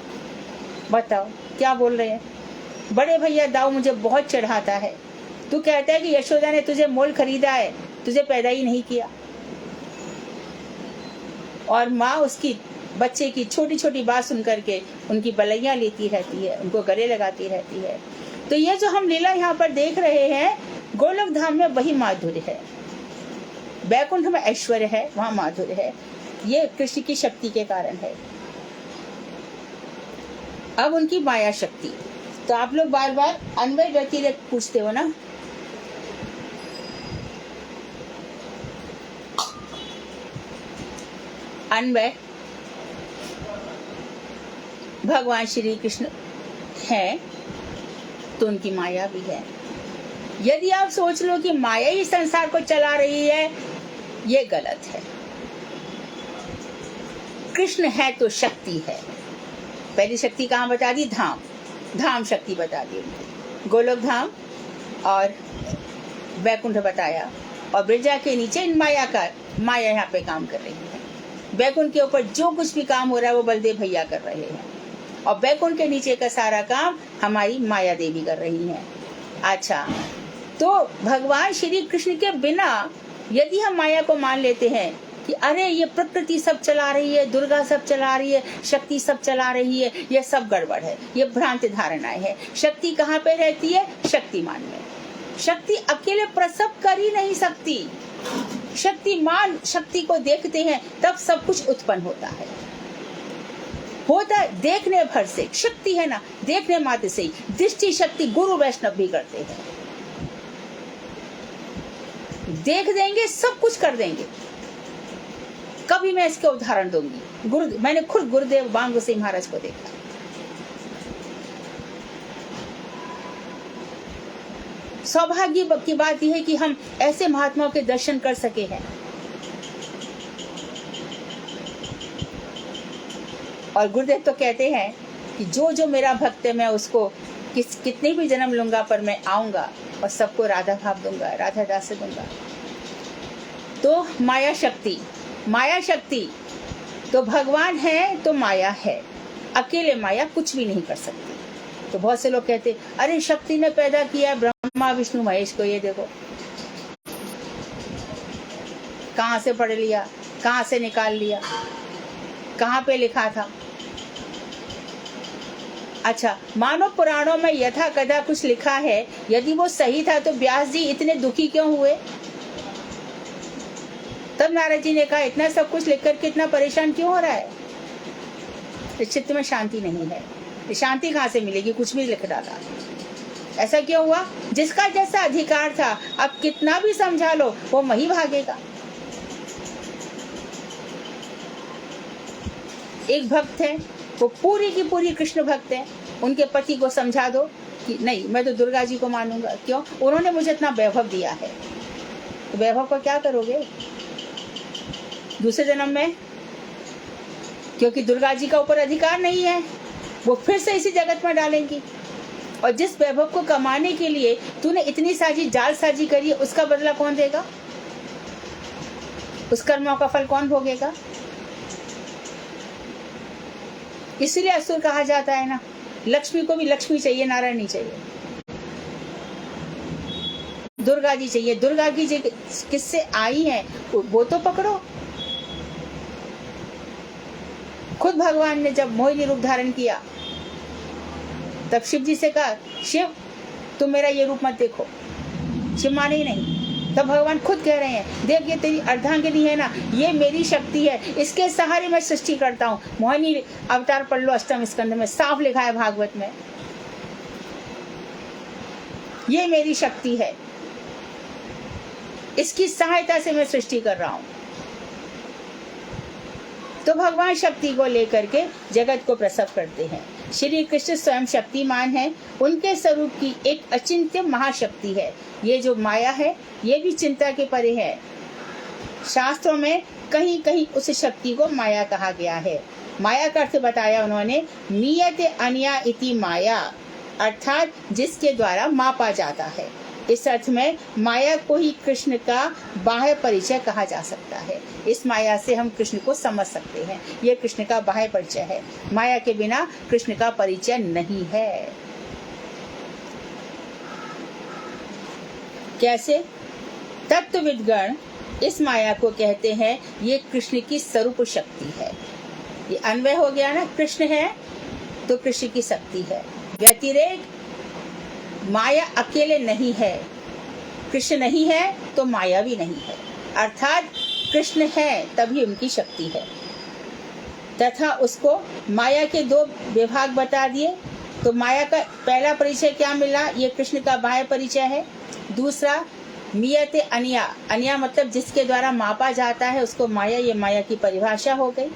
बताओ क्या बोल रहे हैं। बड़े भैया दाऊ मुझे बहुत चढ़ाता है, तू कहता है कि यशोदा ने तुझे मोल खरीदा है, तुझे पैदा ही नहीं किया। और माँ उसकी बच्चे की छोटी छोटी बात सुन करके उनकी बलैया लेती रहती है, उनको गले लगाती रहती है। तो ये जो हम लीला यहाँ पर देख रहे हैं, गोलोक धाम में वही माधुर्य है। बैकुंठ में ऐश्वर्य है, वहाँ माधुर्य है। ये कृष्ण की शक्ति के कारण है। अब उनकी माया शक्ति, तो आप लोग बार बार अन्वय व्यतिरेक पूछते हो ना। अन्वय भगवान श्री कृष्ण है तो उनकी माया भी है। यदि आप सोच लो कि माया ही संसार को चला रही है, ये गलत है। कृष्ण है तो शक्ति है। पहली शक्ति कहाँ बता दी, धाम, धाम शक्ति बता दी, गोलोक धाम और वैकुंठ बताया, और ब्रजा के नीचे माया का, माया यहाँ पे काम कर रही है। वैकुंठ के ऊपर जो कुछ भी काम हो रहा है वो बलदेव भैया कर रहे हैं। और बैकुंठ के नीचे का सारा काम हमारी माया देवी कर रही हैं। अच्छा, तो भगवान श्री कृष्ण के बिना यदि हम माया को मान लेते हैं कि अरे ये प्रकृति सब चला रही है, दुर्गा सब चला रही है, शक्ति सब चला रही है, ये सब गड़बड़ है, ये भ्रांत धारणाएं है। शक्ति कहाँ पे रहती है? शक्तिमान में। शक्ति अकेले प्रसव कर ही नहीं सकती। शक्तिमान शक्ति को देखते हैं तब सब कुछ उत्पन्न होता है। देखने भर से शक्ति है ना, देखने मात्र से ही दृष्टि शक्ति गुरु वैष्णव भी करते हैं। देख देंगे, सब कुछ कर देंगे। कभी मैं इसके उदाहरण दूंगी। मैंने खुद गुरुदेव बांग गोसाई महाराज को देखा। सौभाग्य की बात यह है कि हम ऐसे महात्माओं के दर्शन कर सके हैं। और गुरुदेव तो कहते हैं कि जो जो मेरा भक्त है मैं उसको कितने भी जन्म लूंगा पर मैं आऊंगा और सबको राधा भाव दूंगा, राधा दास दूंगा। तो माया शक्ति तो भगवान है तो माया है, अकेले माया कुछ भी नहीं कर सकती। तो बहुत से लोग कहते अरे शक्ति ने पैदा किया ब्रह्मा विष्णु महेश को, ये देखो कहां से पढ़ लिया, कहां से निकाल लिया, कहां पे लिखा था। अच्छा, मानो पुराणों में यथा कथा कुछ लिखा है, यदि वो सही था तो व्यास जी इतने दुखी क्यों हुए? तब नारद जी ने कहा इतना सब कुछ लिखकर कितना परेशान क्यों हो रहा है? चित्त में शांति नहीं है। शांति कहाँ से मिलेगी? कुछ भी लिख डाला। ऐसा क्यों हुआ? जिसका जैसा अधिकार था, अब कितना भी समझा लो वो वहीं भागेगा। एक भक्त है, वो पूरी की पूरी कृष्ण भक्त है। उनके पति को समझा दो कि नहीं मैं तो दुर्गा जी को मानूंगा। क्यों? उन्होंने मुझे इतना वैभव दिया है। तो वैभव को क्या करोगे दूसरे जन्म में? क्योंकि दुर्गा जी का ऊपर अधिकार नहीं है, वो फिर से इसी जगत में डालेंगी। और जिस वैभव को कमाने के लिए तूने इतनी जालसाजी करी है, उसका बदला कौन देगा? उस कर्मों का फल कौन भोगेगा? इसलिए असुर कहा जाता है ना, लक्ष्मी को भी लक्ष्मी चाहिए, नारायण नहीं चाहिए। दुर्गा जी चाहिए। दुर्गा जी किससे आई है वो तो पकड़ो। खुद भगवान ने जब मोहिनी रूप धारण किया तब शिव जी से कहा शिव तुम मेरा ये रूप मत देखो। शिव माने ही नहीं। तब भगवान खुद कह रहे हैं देख ये तेरी अर्धांगिनी है ना, ये मेरी शक्ति है, इसके सहारे मैं सृष्टि करता हूँ। मोहिनी अवतार पढ़ लो, अष्टम स्कंद में साफ लिखा है भागवत में, ये मेरी शक्ति है, इसकी सहायता से मैं सृष्टि कर रहा हूँ। तो भगवान शक्ति को लेकर के जगत को प्रसव करते हैं। श्री कृष्ण स्वयं शक्तिमान है, उनके स्वरूप की एक अचिंत्य महाशक्ति है। ये जो माया है ये भी चिंता के परे है। शास्त्रों में कहीं कहीं उस शक्ति को माया कहा गया है। माया का अर्थ बताया उन्होंने, नियत अनिया इति माया, अर्थात जिसके द्वारा मापा जाता है। इस अर्थ में माया को ही कृष्ण का बाह्य परिचय कहा जा सकता है। इस माया से हम कृष्ण को समझ सकते हैं, ये कृष्ण का बाह्य परिचय है। माया के बिना कृष्ण का परिचय नहीं है। कैसे? तत्वविदगण इस माया को कहते हैं ये कृष्ण की स्वरूप शक्ति है। ये अन्वय हो गया ना, कृष्ण है तो कृष्ण की शक्ति है। व्यतिरेक माया अकेले नहीं है, कृष्ण नहीं है तो माया भी नहीं है। अर्थात कृष्ण है तभी उनकी शक्ति है। तथा उसको माया के दो विभाग बता दिए। तो माया का पहला परिचय क्या मिला? ये कृष्ण का बाह्य परिचय है। दूसरा नियत अनिया, अनिया मतलब जिसके द्वारा मापा जाता है उसको माया, ये माया की परिभाषा हो गई।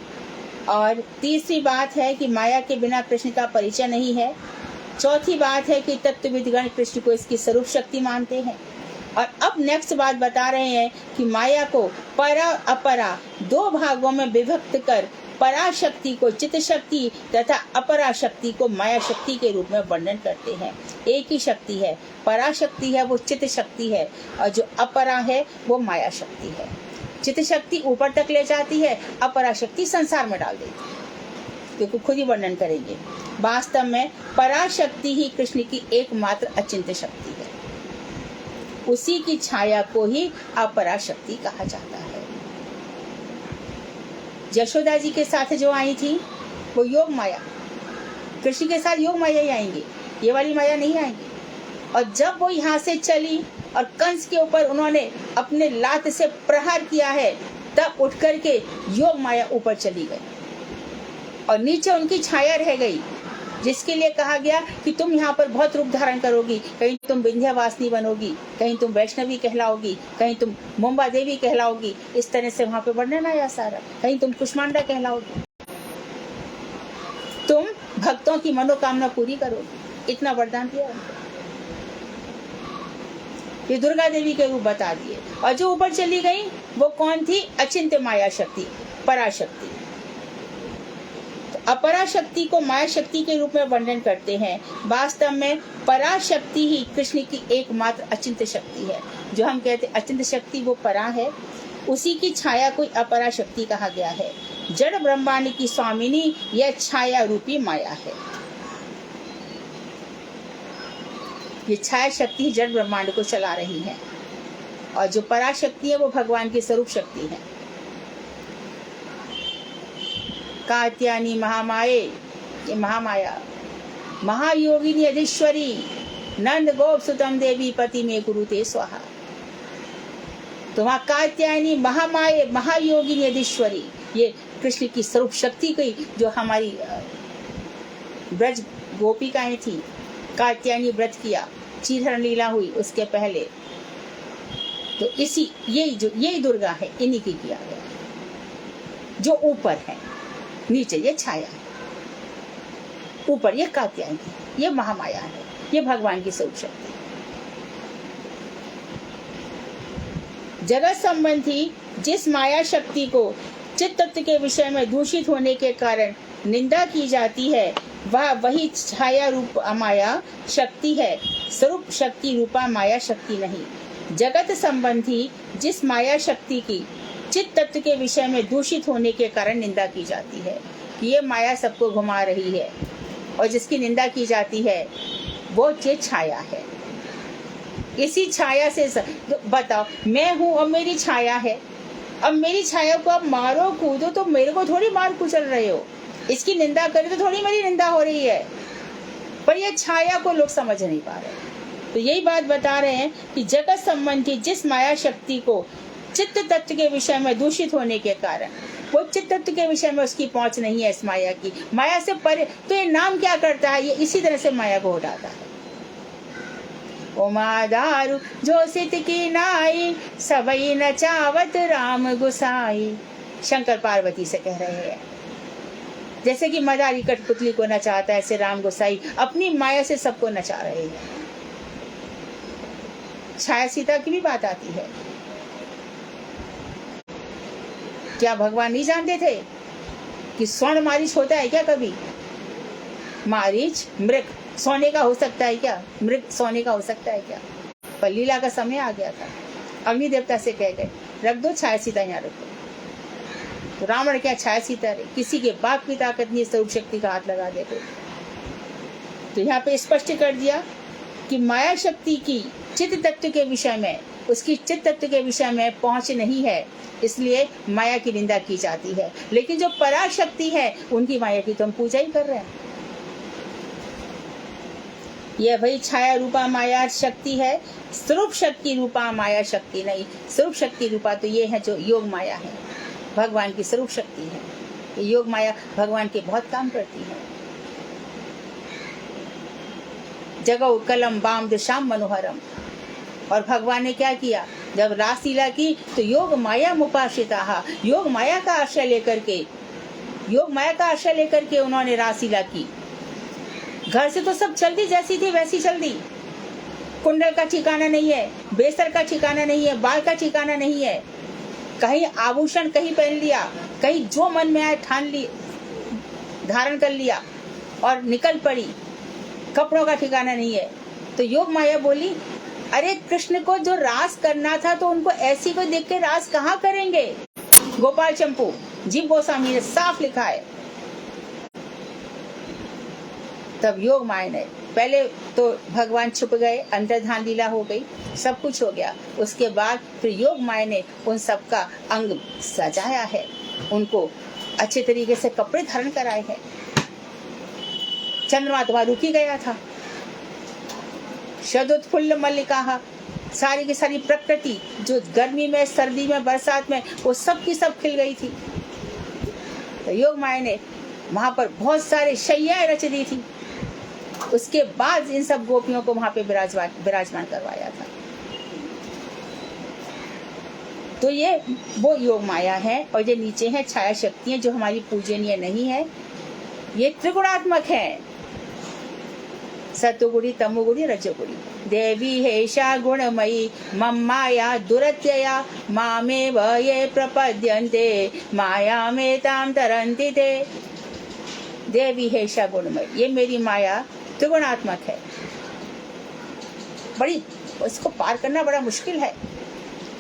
और तीसरी बात है कि माया के बिना कृष्ण का परिचय नहीं है। चौथी बात है कि तत्वविदगण कृष्ण को इसकी स्वरूप शक्ति मानते हैं। और अब नेक्स्ट बात बता रहे हैं कि माया को परा अपरा दो भागों में विभक्त कर पराशक्ति को चित्त शक्ति तथा अपराशक्ति को माया शक्ति के रूप में वर्णन करते हैं। एक ही शक्ति है, पराशक्ति है वो चित्त शक्ति है, और जो अपरा है वो माया शक्ति है। चित्त शक्ति ऊपर तक ले जाती है, अपराशक्ति संसार में डाल देती है, क्योंकि खुद ही वर्णन करेंगे। वास्तव में पराशक्ति ही कृष्ण की एकमात्र अचिंत्य शक्ति है। उसी की छाया को ही अपराशक्ति कहा जाता है। यशोदा जी के साथ जो आई थी वो योग माया, कृष्ण के साथ योग माया ही आएंगी, ये वाली माया नहीं आएंगी। और जब वो यहाँ से चली और कंस के ऊपर उन्होंने अपने लात से प्रहार किया है, तब उठ करके योग माया ऊपर चली गई और नीचे उनकी छाया रह गई, जिसके लिए कहा गया कि तुम यहाँ पर बहुत रूप धारण करोगी, कहीं तुम विंध्यावासिनी बनोगी, कहीं तुम वैष्णवी कहलाओगी, कहीं तुम मुंबा देवी कहलाओगी। इस तरह से वहां पे वर्णन आया सारा। कहीं तुम कुष्मांडा कहलाओगी, तुम भक्तों की मनोकामना पूरी करोगी, इतना वरदान दिया उनको। ये दुर्गा देवी के रूप बता दिए। और जो ऊपर चली गई वो कौन थी? अचिंत्य माया शक्ति, पराशक्ति। अपराशक्ति को माया शक्ति के रूप में वर्णन करते हैं। वास्तव में पराशक्ति ही कृष्ण की एकमात्र अचिंत्य शक्ति है। जो हम कहते अचिंत्य शक्ति वो परा है, उसी की छाया को अपराशक्ति कहा गया है। जड़ ब्रह्मांड की स्वामिनी यह छाया रूपी माया है। ये छाया शक्ति जड़ ब्रह्मांड को चला रही है और जो पराशक्ति है वो भगवान की स्वरूप शक्ति है। कात्यायनी महामाये, ये महामाया, महायोगिनी अधीश्वरी, नंद गोप सुतम देवी पति में गुरुते स्वाहा। तो वहाँ कात्यायनी महामाये, महायोगिनी अधीश्वरी, ये कृष्ण की स्वरूप शक्ति की जो हमारी ब्रज गोपिकाएं थी। कात्यायनी व्रत किया, चीरहरण लीला हुई उसके पहले, तो इसी यही दुर्गा है, इन्हीं की किया गया। जो ऊपर है, नीचे ये छाया है, ऊपर ये कात्यायनी, ये महामाया है, ये भगवान की स्वरूप शक्ति। जगत संबंधी जिस माया शक्ति को चित्त तत्व के विषय में दूषित होने के कारण निंदा की जाती है, वह वही छाया रूप माया शक्ति है, स्वरूप शक्ति रूपा माया शक्ति नहीं। जगत संबंधी जिस माया शक्ति की चित्त तत्व के विषय में दूषित होने के कारण निंदा की जाती है कि ये माया सबको घुमा रही है, और जिसकी निंदा की जाती है वो ये छाया है। इसी छाया से बताओ, मैं हूँ और मेरी छाया है, अब मेरी छाया को आप मारो कूदो तो मेरे को थोड़ी मार कुचल रहे हो, इसकी निंदा करे तो थोड़ी मेरी निंदा हो रही है, पर यह छाया को लोग समझ नहीं पा रहे। तो यही बात बता रहे हैं कि जगत संबंधी जिस माया शक्ति को चित्त तत्व के विषय में दूषित होने के कारण, वो चित्त तत्व के विषय में उसकी पहुंच नहीं है, इस माया की, माया से परे, तो ये नाम क्या करता है? ये इसी तरह से माया को उठाता है। उमा दारू जो सित की नाई, सबई नचावत राम गुसाई। शंकर पार्वती से कह रहे हैं, जैसे कि मदारी कठपुतली को नचाता है, ऐसे राम गोसाई अपनी माया से सबको नचा रहे हैं। छाया सीता की भी बात आती है। क्या भगवान नहीं जानते थे कि स्वर्ण मारीच होता है क्या? कभी मारीच मृग सोने का हो सकता है क्या? मृग सोने का हो सकता है क्या? पर लीला का समय आ गया था, अग्नि देवता से कह गए रख दो छाया सीता यहाँ रखो। तो रावण क्या छाया सीता रहे? किसी के बाप की ताकत नहीं, स्वरूप शक्ति का हाथ लगा देते। तो यहाँ पे स्पष्ट कर दिया कि माया शक्ति की चित्त तत्व के विषय में, उसकी चित्त तत्व के विषय में पहुंच नहीं है, इसलिए माया की निंदा की जाती है। लेकिन जो पराशक्ति है उनकी माया की तो हम पूजा ही कर रहे हैं। यह वही छाया रूपा माया शक्ति है, स्वरूप शक्ति रूपा माया शक्ति नहीं। स्वरूप शक्ति रूपा तो ये है जो योग माया है, भगवान की स्वरूप शक्ति है। ये योग माया भगवान के बहुत काम करती है। जगौ कलम बाम दिशाम मनोहरम। और भगवान ने क्या किया? जब रासलीला की तो योग माया मुपाश्रिता, योग माया का आश्रय लेकर के उन्होंने रासलीला की। घर से तो सब चल दी, जैसी थी वैसी चल दी। कुंडल का ठिकाना नहीं है, बेसर का ठिकाना नहीं है, बाल का ठिकाना नहीं है। कहीं आभूषण कहीं पहन लिया, कहीं जो मन में आए ठान ली, धारण कर लिया और निकल पड़ी। कपड़ों का ठिकाना नहीं है। तो योग माया बोली, अरे कृष्ण को जो रास करना था तो उनको ऐसी को देख के रास कहाँ करेंगे? गोपाल चंपू जीव गोस्वामी ने साफ लिखा है। तब योग माया ने, पहले तो भगवान छुप गए, अंतर्धान लीला हो गई, सब कुछ हो गया, उसके बाद फिर योग माया ने उन सबका अंग सजाया है, उनको अच्छे तरीके से कपड़े धारण कराए हैं। चंद्रमा तो रुक ही गया था। शरदोत्फुल्ल मल्लिका, सारी की सारी प्रकृति जो गर्मी में, सर्दी में, बरसात में, वो सब की सब खिल गई थी। तो योग माया ने वहां पर बहुत सारे शैयाएं रच दी थी, उसके बाद इन सब गोपियों को वहां पे विराजमान करवाया था। तो ये वो योग माया है। और ये नीचे है छाया शक्तियां जो हमारी पूजनीय नहीं है, ये त्रिगुणात्मक है, सतोगुणी, तमोगुणी, रजोगुणी। देवी हेषा गुणमयी मम माया दुरत्यया मामेव ये प्रपद्यन्ते मायामेतां तरन्ति ते। देवी हेषा गुणमयी, ये मेरी माया त्रिगुणात्मक है, बड़ी, इसको पार करना बड़ा मुश्किल है,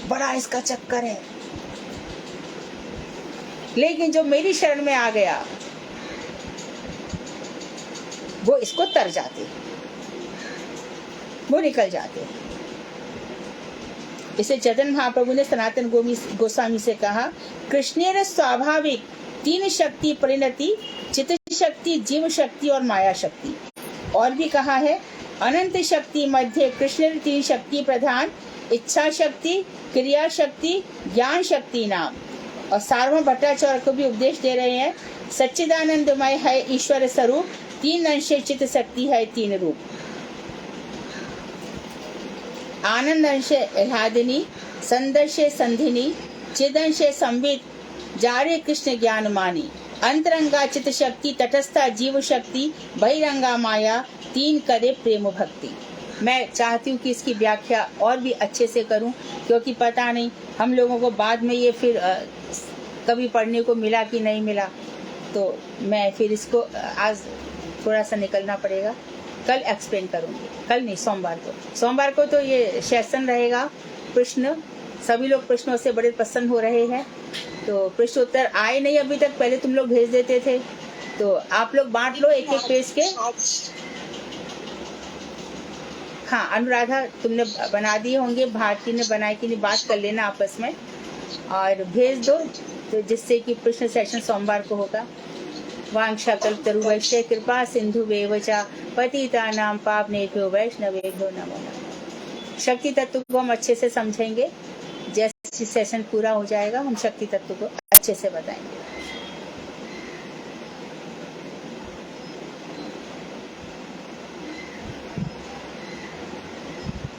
बड़ा इसका चक्कर है, लेकिन जो मेरी शरण में आ गया वो इसको तर जाते, वो निकल जाते। इसे चैतन्य महाप्रभु ने सनातन गोस्वामी से कहा, कृष्णेर स्वाभाविक तीन शक्ति परिणति, चित्त शक्ति, जीव शक्ति और माया शक्ति। और भी कहा है, अनंत शक्ति मध्य कृष्ण तीन शक्ति प्रधान, इच्छा शक्ति, क्रिया शक्ति, ज्ञान शक्ति नाम। और सार्वभौम भट्टाचार्य को भी उपदेश दे रहे हैं, सच्चिदानंदमय है ईश्वर स्वरूप, तीन अंशे चित्त शक्ति है तीन रूप। आनंद अंशे आह्लादिनी, संदर्शे संधिनी, चिदंशे संवित, जारे कृष्ण ज्ञान मानी। अंतरंगा चित्त शक्ति, तटस्था जीव शक्ति, बहिरंगा माया, तीन करे प्रेम भक्ति। मैं चाहती हूँ कि इसकी व्याख्या और भी अच्छे से करूँ, क्योंकि पता नहीं हम लोगों को बाद में ये फिर कभी पढ़ने को मिला कि नहीं मिला, तो मैं फिर इसको आज थोड़ा सा निकलना पड़ेगा, कल एक्सप्लेन करूँगी। कल नहीं, सोमवार को तो ये सेशन रहेगा। प्रश्न, सभी लोग प्रश्नों से बड़े प्रसन्न हो रहे हैं, तो प्रश्न उत्तर आए नहीं अभी तक, पहले तुम लोग भेज देते थे, तो आप लोग बांट लो एक एक पेज के। हाँ, अनुराधा तुमने बना दिए होंगे, भारती ने बनाए कि नहीं, बात कर लेना आपस में और भेज दो, तो जिससे कि प्रश्न सेशन सोमवार को होगा। वांछाकल्पतरुभ्यश्च कृपा सिंधुवेव च पतितानां पावनेभ्यो वैष्णवेभ्यो नमो नमः। शक्ति तत्व को हम अच्छे से समझेंगे, जैसे सेशन पूरा हो जाएगा हम शक्ति तत्व को अच्छे से बताएंगे।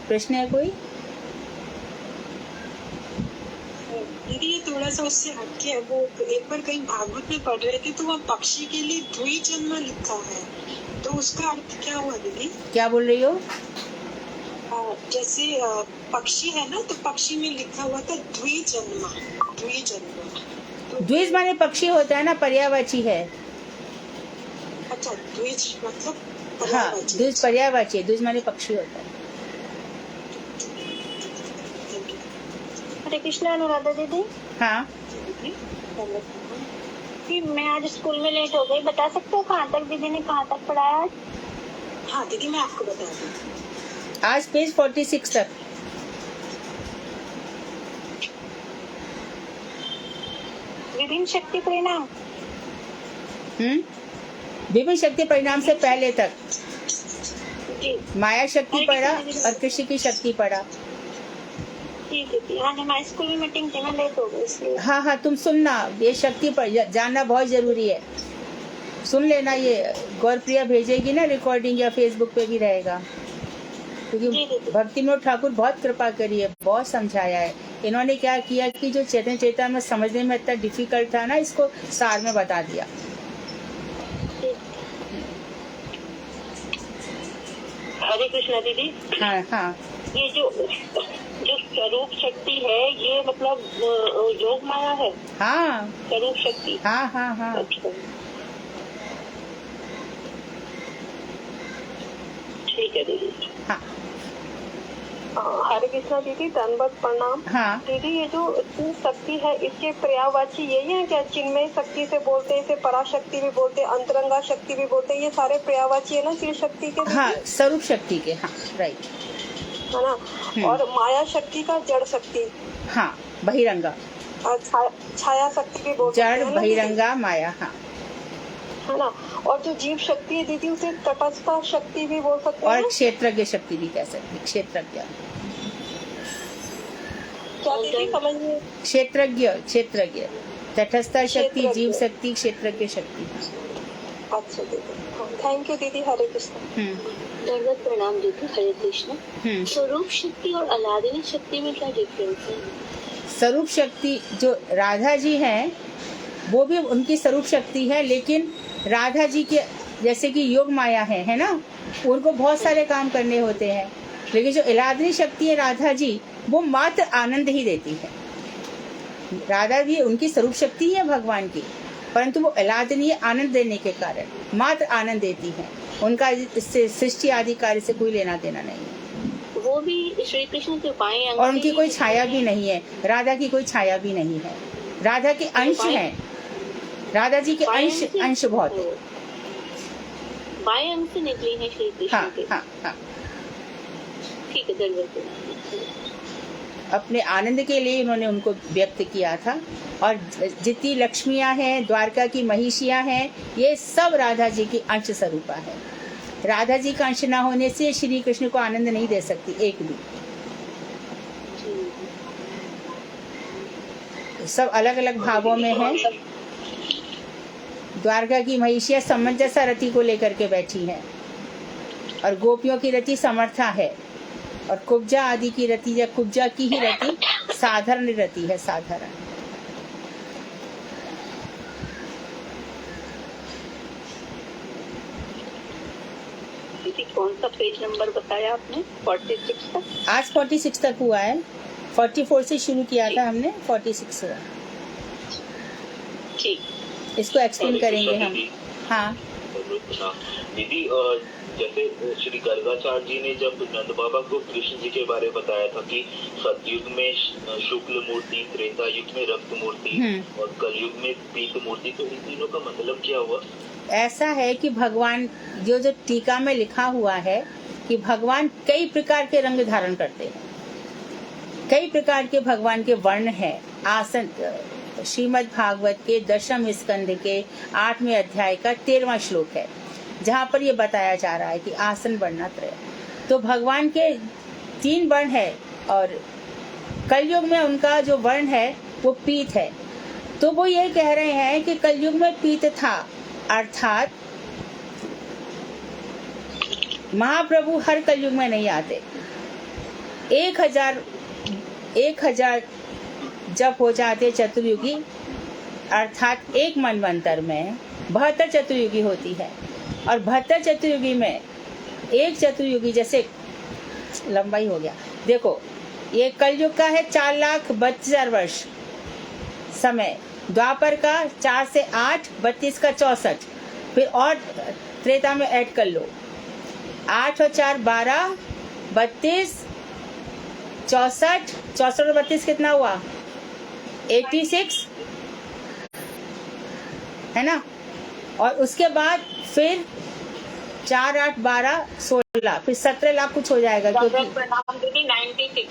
प्रश्न है कोई? दीदी ये थोड़ा सा उससे हटके है, वो एक बार कहीं भागवत में पढ़ रहे थे तो वहाँ पक्षी के लिए द्विजन्म लिखा है, तो उसका अर्थ क्या हुआ दीदी? क्या बोल रही हो? जैसे पक्षी है ना, तो पक्षी में लिखा हुआ था द्विजन्म। तो द्विज माने पक्षी होता है ना, पर्यायवाची है। अच्छा, द्विज मतलब हाँ, द्विज पर्यायवाची, द्विज माने पक्षी होता है। हरे कृष्णा। अनुराधा दीदी। हाँ, मैं आज स्कूल में लेट हो गई, बता सकते हो कहाँ तक दीदी ने कहाँ तक पढ़ाया आज? हाँ दीदी, मैं आपको बता दूँ, आज पेज 46 तक। विभिन्न शक्ति परिणाम। विभिन्न शक्ति परिणाम से पहले तक जी, माया शक्ति पढ़ा और कृष्ण की शक्ति पढ़ा। आज हमारे स्कूल में मीटिंग थी, मैं लेट हो गई इसलिए। हाँ हाँ, तुम सुनना, ये शक्ति पर जानना बहुत जरूरी है, सुन लेना। ये गौरप्रिया भेजेगी ना रिकॉर्डिंग, या फेसबुक पे भी रहेगा, क्योंकि भक्ति विनोद ठाकुर बहुत कृपा करी है, बहुत समझाया है। इन्होंने क्या किया कि जो चेतन चेतना में समझने में इतना डिफिकल्ट था ना, इसको सार में बता दिया। हरे कृष्णा दीदी। हाँ हाँ, ये जो स्वरूप शक्ति है, ये मतलब योग माया है। हाँ स्वरूप शक्ति। हाँ हाँ हाँ, अच्छा, ठीक है दीदी। हाँ। हरे कृष्णा दीदी, धन्यवाद, प्रणाम। हाँ दीदी, ये जो चिन्ह शक्ति है, इसके पर्यायवाची यही है क्या? चिन्मय शक्ति से बोलते हैं, इसे पराशक्ति भी बोलते हैं, अंतरंगा शक्ति भी बोलते हैं, ये सारे पर्यायवाची है ना चिन्ह शक्ति के? हाँ, स्वरूप शक्ति के, हाँ राइट, है ना। और माया शक्ति का जड़ शक्ति, हाँ बहिरंगा, और छाया शक्ति भी बोलते हैं जड़ ना दीदी? बहिरंगा माया, हाँ है ना। और जो जीव शक्ति है दीदी, उसे तटस्थ शक्ति भी बोल सकते हैं और ना? क्षेत्रज्ञ शक्ति भी कह सकते, क्षेत्रज्ञ, क्या दीदी समझिए? क्षेत्रज्ञ, क्षेत्रज्ञ, तटस्थ शक्ति, क्षेत्रज्ञ। जीव शक्ति, क्षेत्रज्ञ शक्ति। अच्छा दीदी, थैंक यू दीदी, हरे कृष्ण। दंडवत प्रणाम दीदी, हरे कृष्ण। स्वरूप शक्ति और अलादीनी शक्ति में क्या डिफरेंस है? स्वरूप शक्ति जो राधा जी हैं वो भी उनकी स्वरूप शक्ति है, लेकिन राधा जी के जैसे कि योग माया है ना, उनको बहुत सारे काम करने होते हैं, लेकिन जो इलादनी शक्ति है राधा जी, वो मात्र आनंद ही देती है। राधा भी उनकी स्वरूप शक्ति है भगवान की, परंतु वो इलादनी आनंद देने के कारण मात्र आनंद देती है, उनका इससे सृष्टि आदि कार्य से कोई लेना देना नहीं है। वो भी श्री कृष्ण के बाएं अंग और उनकी से कोई छाया भी नहीं है, राधा की कोई छाया भी नहीं है, राधा के अंश हैं, राधा जी के अंश बहुत है। बाएं अंग से निकली है श्री कृष्ण हाँ के। हाँ हाँ, ठीक है, दंडवत प्रणाम। अपने आनंद के लिए उन्होंने उनको व्यक्त किया था। और जितनी लक्ष्मियां हैं, द्वारका की महिषियां हैं, ये सब राधा जी की अंश स्वरूपा है। राधा जी का अंश ना होने से श्री कृष्ण को आनंद नहीं दे सकती एक भी। सब अलग अलग भावों में है। द्वारका की महिषियां समंजस रति को लेकर के बैठी हैं, और गोपियों की रति समर्था है, और कुब्जा आदि की रति या कुब्जा की ही रति साधारण रति है, साधारण। दीदी, कौन सा पेज नंबर बताया आपने? 46 तक? आज 46 तक हुआ है, 44 से शुरू किया था हमने, 46 हुआ। ठीक, इसको एक्सप्लेन करेंगे हम। हाँ दीदी, जैसे श्री गर्गाचार्य जी ने जब नंद बाबा को कृष्ण जी के बारे में बताया था कि सतयुग में शुक्ल मूर्ति, त्रेता युग में रक्त मूर्ति और कलयुग में पीत मूर्ति, तो इन तीनों का मतलब क्या हुआ? ऐसा है कि भगवान जो टीका में लिखा हुआ है कि भगवान कई प्रकार के रंग धारण करते हैं, कई प्रकार के भगवान के वर्ण हैं। आसन श्रीमद् भागवत के 10वें स्कंध के 8वें अध्याय का 13वां श्लोक है, जहाँ पर ये बताया जा रहा है कि आसन वर्णत्रय। तो भगवान के 3 वर्ण है, और कलयुग में उनका जो वर्ण है वो पीत है। तो वो ये कह रहे हैं कि कलयुग में पीत था, अर्थात महाप्रभु हर कलयुग में नहीं आते। 1000 जब हो जाते चतुर्युगी, अर्थात एक मनवंतर में 72 चतुर्युगी होती है, और 72 चतुर्युगी में एक चतुर्युगी जैसे लंबाई हो गया। देखो, ये कलयुग का है 4,72,000 वर्ष समय, द्वापर का 4 से 8, 32 का 64, फिर और त्रेता में ऐड कर लो, 8 और 4 12, 32, 64, 64 और 32 कितना हुआ? 86 है ना। और उसके बाद फिर 4, 8, 12, 16, फिर 17 लाख कुछ हो जाएगा, क्योंकि 96।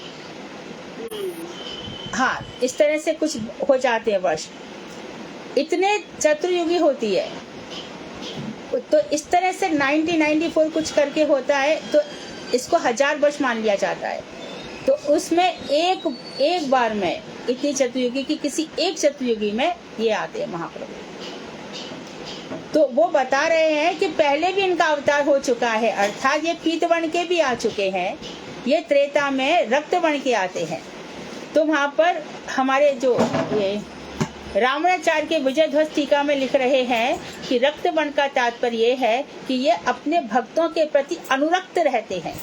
हाँ इस तरह से कुछ हो जाते हैं वर्ष, इतने चतुर्युगी होती है। तो इस तरह से 94 कुछ करके होता है, तो इसको 1000 वर्ष मान लिया जाता है। तो उसमें एक बार में इतनी चतुर्युगी की किसी एक चतुर्युगी में ये आते हैं महाप्रभु। तो वो बता रहे हैं कि पहले भी इनका अवतार हो चुका है, अर्थात ये पीतवर्ण के भी आ चुके हैं, ये त्रेता में रक्तवर्ण के आते हैं। तो वहाँ पर हमारे जो ये रामाचार्य के विजय ध्वज टीका में लिख रहे हैं कि रक्तवर्ण का तात्पर्य ये है कि ये अपने भक्तों के प्रति अनुरक्त रहते हैं,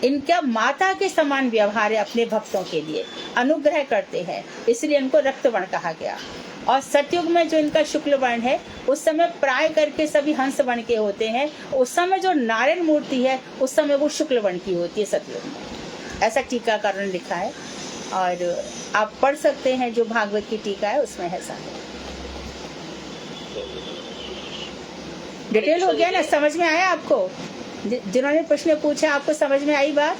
इनका माता के समान व्यवहार है, अपने भक्तों के लिए अनुग्रह करते हैं, इसलिए इनको रक्तवर्ण कहा गया। और सतयुग में जो इनका शुक्ल वर्ण है, उस समय प्राय करके सभी हंस वर्ण के होते हैं। उस समय जो नारायण मूर्ति है, उस समय वो शुक्ल वर्ण की होती है सतयुग में। ऐसा टीकाकार ने लिखा है, और आप पढ़ सकते हैं जो भागवत की टीका है उसमें ऐसा है। डिटेल हो गया ना, समझ में आया आपको? जिन्होंने प्रश्न पूछा आपको समझ में आई बात?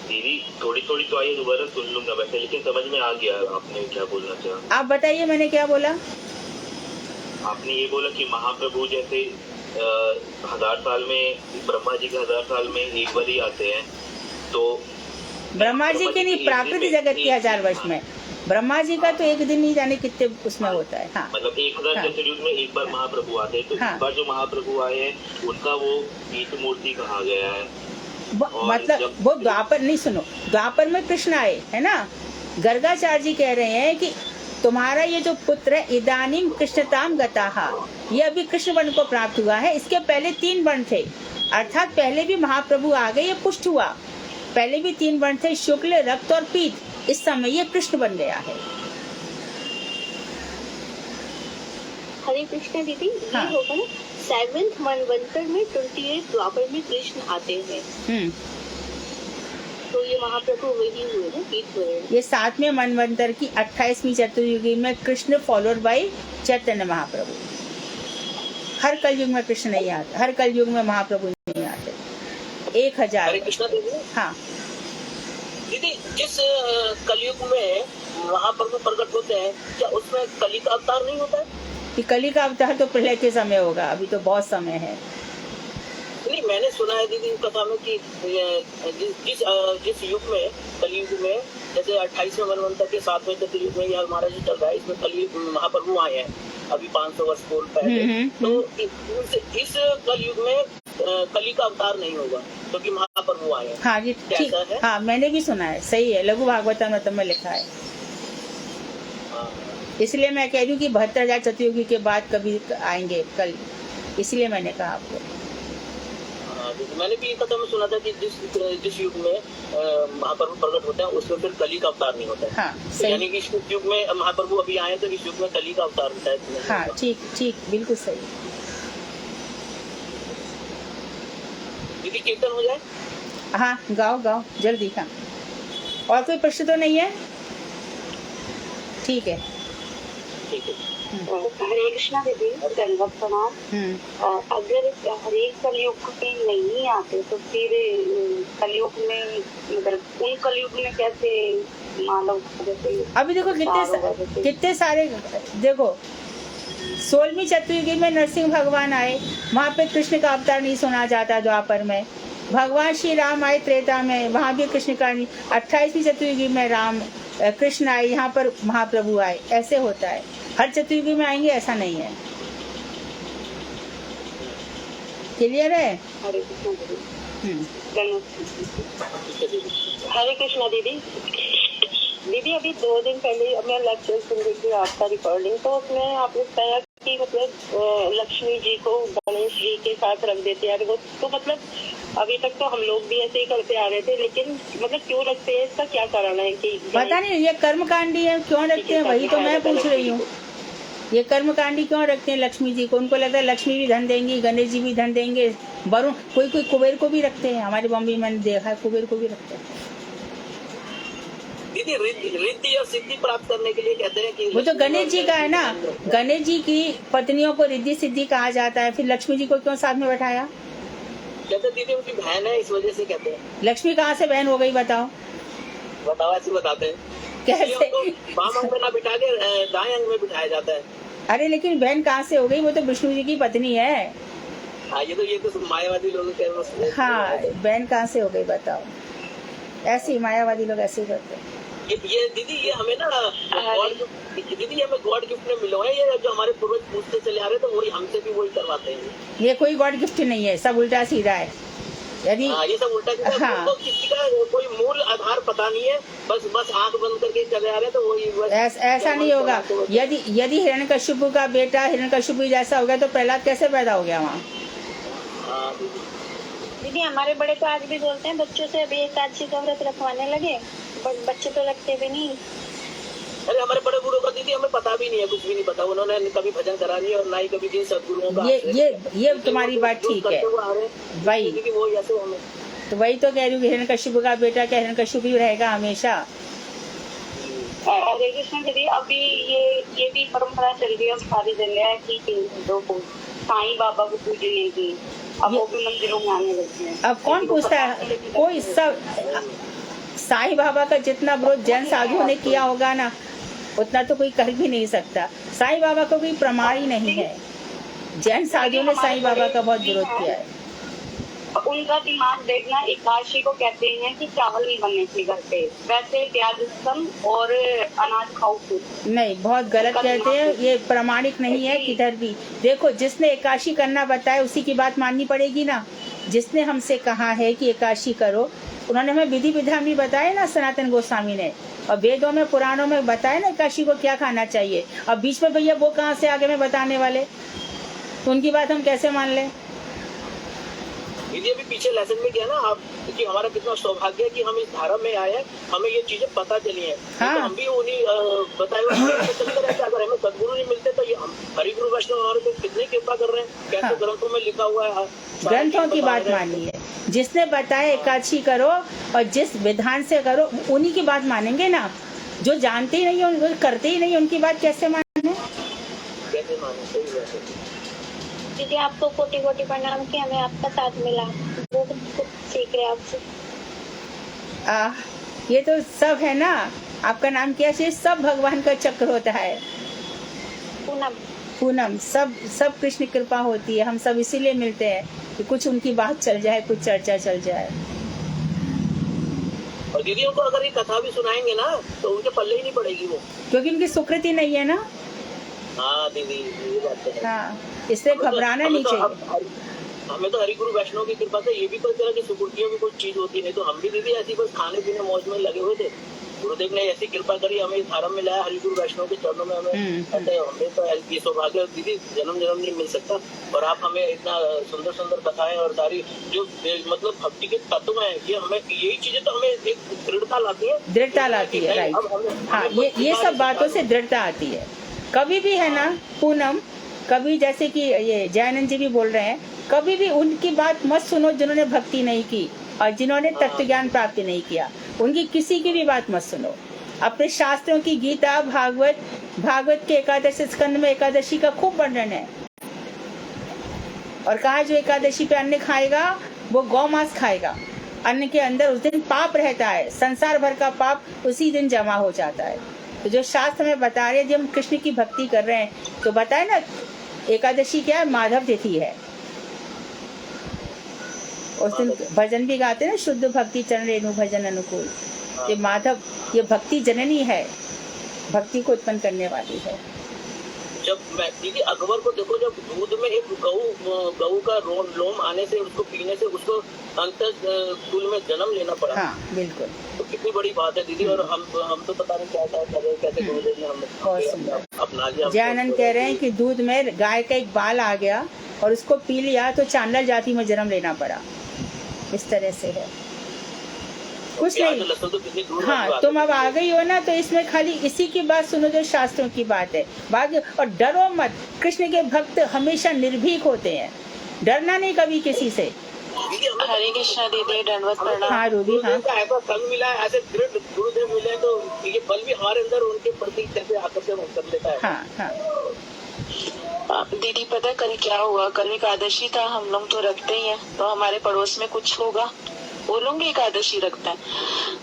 दीदी थोड़ी थोड़ी तो आइए, दोबारा सुन लूंगा वैसे, लेकिन समझ में आ गया आपने क्या बोलना चाहा। आप बताइए मैंने क्या बोला? आपने ये बोला कि महाप्रभु जैसे 1000 साल में, ब्रह्मा जी के 1000 साल में एक बार ही आते हैं, तो ब्रह्मा जी के नहीं, प्राकृतिक जगत के 1000 वर्ष में। ब्रह्मा जी का तो एक दिन नहीं जाने कितने उसमें होता है। हाँ, मतलब 1000 चतुर्युग में एक बार महाप्रभु आते हैं, तो हाँ। इस बार जो महाप्रभु आए हैं उनका वो एक मूर्ति कहा गया है। मतलब वो द्वापर नहीं, सुनो, द्वापर में कृष्ण आए है ना। गर्गाचार्य जी कह रहे हैं कि तुम्हारा ये जो पुत्र है इदानीम कृष्णताम गताहा, ये अभी कृष्ण वर्ण को प्राप्त हुआ है। इसके पहले 3 वर्ण थे, अर्थात पहले भी महाप्रभु आ गए, ये पुष्ट हुआ। पहले भी 3 वर्ण थे, शुक्ल, रक्त और पीत। इस समय ये कृष्ण बन गया है। हरे कृष्ण दीदी, हाँ। ये होगा ना 7वें मनवंतर में 28 द्वापर में कृष्ण आते हैं, तो ये महाप्रभु वही हुए ना, पीत हुए। ये 7वें मनवंतर की 28वीं चतुर्युगी में कृष्ण फॉलोड बाय चैतन्य महाप्रभु। हर कलयुग में कृष्ण नहीं आते, हर कलयुग में महाप्रभु नहीं आते। 1000। हरे कृष्णा दीदी। हाँ दीदी, जिस कलयुग में महाप्रभु प्रकट होते हैं, क्या उसमें कली का अवतार नहीं होता है? कि कली का अवतार तो प्रलय के समय होगा, अभी तो बहुत समय है। नहीं, मैंने सुना है दीदी कथा में कि जिस युग में, कलयुग में, जैसे 28वें मनवंतर के 7वें चतुर्युग में, यह हमारा जो चल रहा है, इसमें कलयुग महाप्रभु आए हैं अभी 500 वर्ष पूर्व पहले। तो इस कलयुग में कली का अवतार नहीं होगा क्योंकि महाप्रभु आए हैं। हाँ जी, ठीक। हाँ, मैंने भी सुना है, सही है, लघु भागवतम में लिखा है। इसलिए मैं कह रही हूँ कि 72,000 चतुर्युगी के बाद कभी आएंगे कल, इसलिए मैंने कहा आपको। मैंने भी कथा में सुना था कि जिस युग में महाप्रभु प्रकट होते हैं उसमें फिर कली का अवतार नहीं होता है। हाँ, तो यानी कि इस युग में महाप्रभु अभी आए तो इस युग में कली का अवतार होता है। हाँ, ठीक ठीक, बिल्कुल सही। दीदी कीर्तन हो जाए? हाँ, गाओ गाओ जल्दी। हाँ, और कोई प्रश्न तो नहीं है? ठीक है। ठीक है। हरे कृष्णा दीदी, दंडवत प्रणाम। अगर हरे कलयुग में नहीं आते तो फिर कलयुग में, मतलब उन कलयुग में कैसे मानव जैसे अभी देखो कितने सारे, देखो 16वीं चतुर्युगी में नरसिंह भगवान आए, वहाँ पे कृष्ण का अवतार नहीं सुना जाता। द्वापर में भगवान श्री राम आए, त्रेता में वहाँ भी कृष्ण का नहीं। 28वीं चतुर्युगी में कृष्ण आए, यहाँ पर महाप्रभु आए। ऐसे होता है, हर चतुर्युगी में आएंगे ऐसा नहीं है। क्लियर है? हरे कृष्णा दीदी। हरे कृष्णा दीदी। दीदी अभी 2 दिन पहले मैं लेक्चर सुन रही थी आपका रिकॉर्डिंग, तो उसमें आपने बताया कि मतलब लक्ष्मी जी को गणेश जी के साथ रख देते हैं, तो मतलब अभी तक तो हम लोग भी ऐसे ही करते आ रहे थे, लेकिन मतलब क्यों रखते हैं, इसका क्या कारण है? कि पता नहीं, ये कर्मकांडी है, क्यों रखते हैं वही तो मैं पूछ रही हूँ। ये कर्मकांडी क्यों रखते हैं लक्ष्मी जी को? उनको लगता है लक्ष्मी भी धन देंगी, गणेश जी भी धन देंगे, वरुण, कोई कुबेर को भी रखते हैं। हमारे बॉम्बे मैंने देखा है, कुबेर को भी रखते हैं। दीदी रिद्धि और सिद्धि प्राप्त करने के लिए कहते हैं कि वो तो गणेश जी का है ना, गणेश जी की पत्नियों को रिद्धि सिद्धि कहा जाता है, फिर लक्ष्मी जी को क्यों साथ में बैठाया? कहते दीदी उनकी बहन है, इस वजह से कहते हैं। लक्ष्मी कहाँ से बहन हो गई बताओ? बताओ, ऐसे बताते हैं। कैसे? बाम अंग में ना बिठा के दाएं अंग में बिठाया जाता है। अरे लेकिन बहन कहाँ से हो गई? वो तो विष्णु जी की पत्नी है। हाँ, ये तो मायावादी लोग कह रहे हैं। हाँ, बहन कहाँ से हो गई बताओ? ऐसे ही मायावादी लोग ऐसे ही करते हैं। ये दीदी, ये हमें ना दीदी, ये हमें गॉड गिफ्ट में मिला है। ये जो हमारे पूर्वज पूछते चले आ रहे थे, वही हमसे भी वही करवाते हैं। ये कोई गॉड गिफ्ट नहीं है, सब उल्टा सीधा है। यदि ये सब उल्टा सीधा। हाँ। तो किसी का कोई मूल आधार पता नहीं है, बस आंख बंद करके चले आ रहे तो वही ऐसा नहीं होगा। यदि हिरण्यकश्यप का बेटा हिरण्यकश्यप जैसा हो गया तो प्रहलाद कैसे पैदा हो गया वहाँ? दीदी हमारे बड़े तो आज भी बोलते हैं बच्चों से अभी एकादशी का व्रत रखवाने लगे, बच्चे तो रखते भी नहीं। अरे हमारे बड़े गुरु का दीदी हमें पता भी नहीं है, कुछ भी नहीं पता। उन्होंने कभी भजन करा नहीं और ना ही कभी जिन सदगुरुओं का। ये तुम्हारी बात ठीक है भाई। दीदी वो ऐसे हमें तो वही तो कह रही हूँ, हिरण्यकशिपु का बेटा क्या हिरण्यकशिपु ही रहेगा हमेशा? हरे कृष्ण दीदी, अभी ये भी परंपरा चल रही है सारी जगह की हिंदुओं को साईं बाबा को पूजने की, अब वो भी मंदिरों में आने लगे हैं। अब कौन पूछता है? कोई सब साईं बाबा का जितना विरोध जैन साधुओं ने किया होगा ना, उतना तो कोई कर भी नहीं सकता। साईं बाबा को कोई प्रमाण ही नहीं है। जैन साधुओं ने साईं बाबा का बहुत विरोध किया है। उनका दिमाग देखना, एकादशी को कहते हैं कि चावल नहीं बनने चाहिए घर पे, वैसे प्याज लहसुन और अनाज खाओ खूब। नहीं, बहुत गलत कहते हैं, ये प्रमाणिक नहीं है किधर भी। देखो, जिसने एकादशी करना बताया उसी की बात माननी पड़ेगी ना। जिसने हमसे कहा है कि एकादशी करो, उन्होंने हमें विधि विधान भी बताया ना, सनातन गोस्वामी ने, और वेदों में पुराणों में बताया ना एकादशी को क्या खाना चाहिए। अब बीच में भैया वो कहाँ से आगे में बताने वाले, तो उनकी बात हम कैसे मान लें? दीदी अभी पीछे लेसन में किया ना आप कि हमारा कितना सौभाग्य है कि हम इस धर्म में आए हैं, हमें ये चीजें पता चली हैं। हाँ। तो हम भी उन्हीं बताए हुए चलते रहते। अगर हमें सदगुरु नहीं मिलते तो ये हम हरिगुरु वैष्णव हमारे को कितनी कृपा कर रहे हैं। कैसे हाँ। ग्रंथों में लिखा हुआ है, ग्रंथों की बात मानिए। जिसने बताया एकादशी करो और जिस विधान से करो, उन्हीं की बात मानेंगे ना। जो जानते ही नहीं है, करते ही नहीं, उनकी बात कैसे माने? कैसे माने? सही बात है दीदी, आपको कोटि कोटि प्रणाम कि हमें आपका साथ मिला, वो कुछ सीख रहे आपसे। ये तो सब है ना। आपका नाम क्या है? सब भगवान का चक्र होता है। पूनम। पूनम, सब कृष्ण कृपा होती है। हम सब इसीलिए मिलते हैं कि कुछ उनकी बात चल जाए, कुछ चर्चा चल जाए। और दीदी उनको अगर ये कथा भी सुनाएंगे ना तो उनके पल्ले ही नहीं पड़ेगी वो, क्योंकि उनकी सुकृति नहीं है ना। हाँ दीदी ये बात है। हाँ, इसलिए घबराना नहीं चाहिए। हमें तो हरिगुरु वैष्णव की कृपा से ये भी पता चला कि सुकृतियों की कुछ चीज होती है। तो हम भी दीदी ऐसी बस खाने पीने मौज में लगे हुए थे। गुरुदेव ने ऐसी कृपा करी, हमें इस धर्म में लाया, हरिगुरु वैष्णव के चरणों में हमें हमें तो ये सौभाग्य दीदी जन्म नहीं मिल सकता। और आप हमें इतना सुंदर सुंदर कथाएं और सारी जो मतलब भक्ति के तत्व हैं, ये हमें यही चीजें तो हमें एक दृढ़ता लाती है। दृढ़ता लाती है, राइट। हाँ, ये सब बातों से दृढ़ता आती है। कभी भी है ना पूनम, कभी जैसे कि ये जयानंद जी भी बोल रहे हैं, कभी भी उनकी बात मत सुनो जिन्होंने भक्ति नहीं की और जिन्होंने तत्व ज्ञान प्राप्त नहीं किया। उनकी किसी की भी बात मत सुनो। अपने शास्त्रों की गीता, भागवत के एकादश स्कंद में एकादशी का खूब वर्णन है। और कहा जो एकादशी पे अन्न खाएगा वो गौ मांस खाएगा। अन्न के अंदर उस दिन पाप रहता है, संसार भर का पाप उसी दिन जमा हो जाता है। तो जो शास्त्र में बता रहे हैं, जब हम कृष्ण की भक्ति कर रहे हैं तो बताए ना, एकादशी क्या है? माधव तिथि है। उस दिन भजन भी गाते हैं ना, शुद्ध भक्ति चरण रेणु भजन अनुकूल। ये माधव, ये भक्ति जननी है, भक्ति को उत्पन्न करने वाली है। जब दीदी अकबर को देखो, जब दूध में एक गऊ का लोम आने से, उसको पीने से उसको अंतःकुल में जन्म लेना पड़ा। हाँ, बिल्कुल। तो कितनी बड़ी बात है दीदी। और हम तो पता नहीं क्या कैसे गुरुदेव ने हमें अपना लिया। जयानंद कह रहे हैं कि दूध में गाय का एक बाल आ गया और उसको पी लिया तो चांडाल जाति में जन्म लेना पड़ा। इस तरह से है, कुछ नहीं। हाँ, तुम अब आ गई हो ना, तो इसमें खाली इसी की बात सुनो जो शास्त्रों की बात है। बाकी और डरो मत। कृष्ण के भक्त हमेशा निर्भीक होते हैं, डरना नहीं कभी किसी से। हरे कृष्णा दीदी, दंडवत प्रणाम। हाँ रूबी, हाँ। ऐसा संग मिला है, ऐसे दृढ़ गुरुदेव मिले तो ये बल भी हमारे अंदर उनके प्रति कैसे आकर्षण कर लेता है। हाँ, हाँ। दीदी पता कल क्या हुआ? कल एकादशी था, हम लोग तो रखते ही हैं। तो हमारे पड़ोस में कुछ होगा, वो लोग भी एकादशी रखते हैं,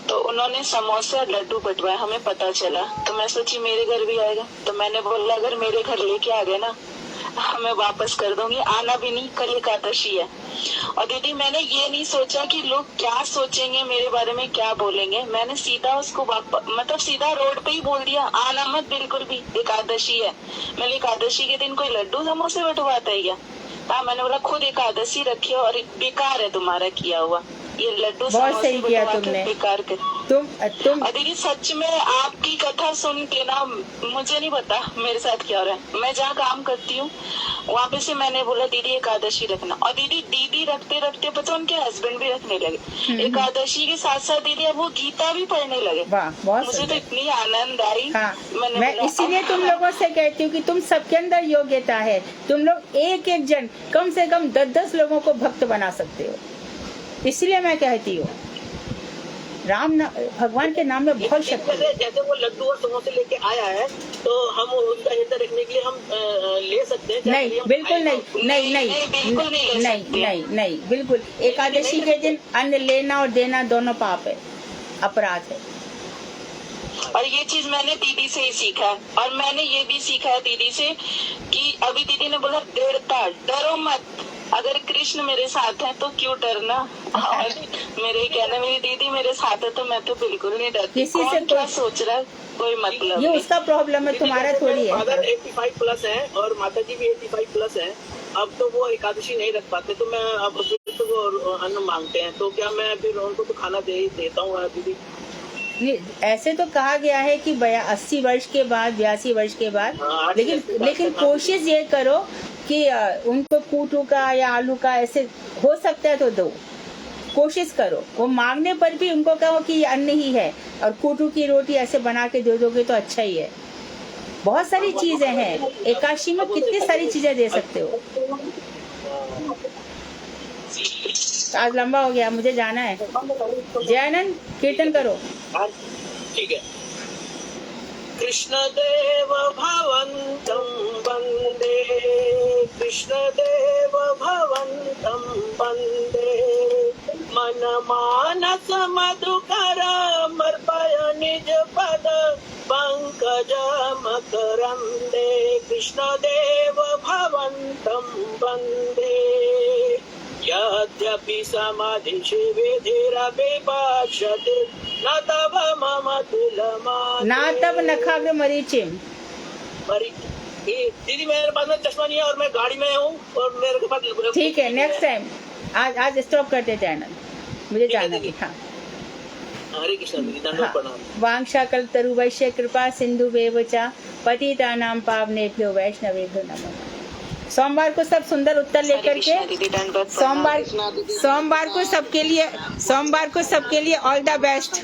तो उन्होंने समोसे और लड्डू बंटवाए। हमें पता चला तो मैं सोची मेरे घर भी आएगा, तो मैंने बोला अगर मेरे घर लेके आ गए ना, मैं वापस कर दूंगी, आना भी नहीं, कल एकादशी है। और दीदी मैंने ये नहीं सोचा कि लोग क्या सोचेंगे मेरे बारे में, क्या बोलेंगे। मैंने सीधा उसको मतलब सीधा रोड पे ही बोल दिया, आना मत बिल्कुल भी, एकादशी है। मैंने एकादशी के दिन कोई लड्डू समोसे बंटवाता है क्या? हाँ, मैंने बोला खुद एकादशी रखी और बेकार है तुम्हारा किया हुआ, ये लड्डू बहुत सही किया तुमने, बेकार कर तुम। और दीदी सच में आपकी कथा सुन के ना, मुझे नहीं पता मेरे साथ क्या हो रहा है। मैं जहाँ काम करती हूँ वहाँ पे से मैंने बोला दीदी एकादशी रखना, और दीदी रखते रखते पता उनके हस्बैंड भी रखने लगे। एकादशी के साथ साथ दीदी अब वो गीता भी पढ़ने लगे। मुझे तो इतनी आनंद आई। हाँ, मैं इसीलिए तुम लोगों से कहती हूँ कि तुम सबके अंदर योग्यता है। तुम लोग एक जन कम से कम 10-10 लोगों को भक्त बना सकते हो। इसलिए मैं कहती हूँ भगवान के नाम में बहुत शक्ति है। जैसे वो लड्डू और समोसे लेके आया है तो हम उसका हिस्सा रखने के लिए हम ले सकते हैं? नहीं, बिल्कुल नहीं, बिल्कुल। एकादशी के दिन अन्न लेना और देना दोनों पाप है, अपराध है। और ये चीज मैंने दीदी से ही सीखा है। और मैंने ये भी सीखा है दीदी से कि अभी दीदी ने बोला डरो मत, अगर कृष्ण मेरे साथ है तो क्यों डरना। और मेरे कहना, मेरी दीदी मेरे साथ है तो मैं तो बिल्कुल नहीं डरती। किसी से क्या सोच रहा है कोई मतलब ये उसका प्रॉब्लम है, तुम्हारा थोड़ी है। फादर 85 प्लस है और माता जी भी 85 प्लस है। अब तो वो एकादशी नहीं रख पाते तो मैं अब तो वो अन्न मांगते हैं, तो क्या मैं फिर उनको तो खाना देता हूँ दीदी? ऐसे तो कहा गया है कि 80 वर्ष के बाद, 82 वर्ष के बाद, लेकिन कोशिश ये करो कि उनको कूटू का या आलू का ऐसे हो सकता है तो दो, कोशिश करो। वो मांगने पर भी उनको कहो कि ये अन्न ही है, और कूटू की रोटी ऐसे बना के दे दोगे तो अच्छा ही है। बहुत सारी चीजें हैं, एकादशी में कितनी सारी चीजें दे सकते हो। आज लंबा हो गया, मुझे जाना है। जयानंद कीर्तन करो। ठीक है। कृष्ण देव भवन्तं वन्दे, कृष्ण देव भवन्तं वन्दे, मन मानस मधुकर मर्पय निज पद पंकज मकरंदे, कृष्ण देव भवन्तं वन्दे। यद्यपि समाधि विधिरभिभाषते न तव मम तुलमा ना तब नखाग्र मरीचिम। दीदी मेरे पास में चश्मा नहीं है और मैं गाड़ी में हूँ और मेरे के पास। ठीक है, नेक्स्ट टाइम। आज स्टॉप करते चैनल, मुझे जाना है। हाँ, हरे कृष्ण दीदी, दंडवत प्रणाम। वांछा कल्पतरुवैश्य कृपा सिंधुवेव च पतितानां पावनेभ्यो वैष्णवेभ्यो नमः। सोमवार को सब सुंदर उत्तर लेकर के, सोमवार को सबके लिए ऑल द बेस्ट।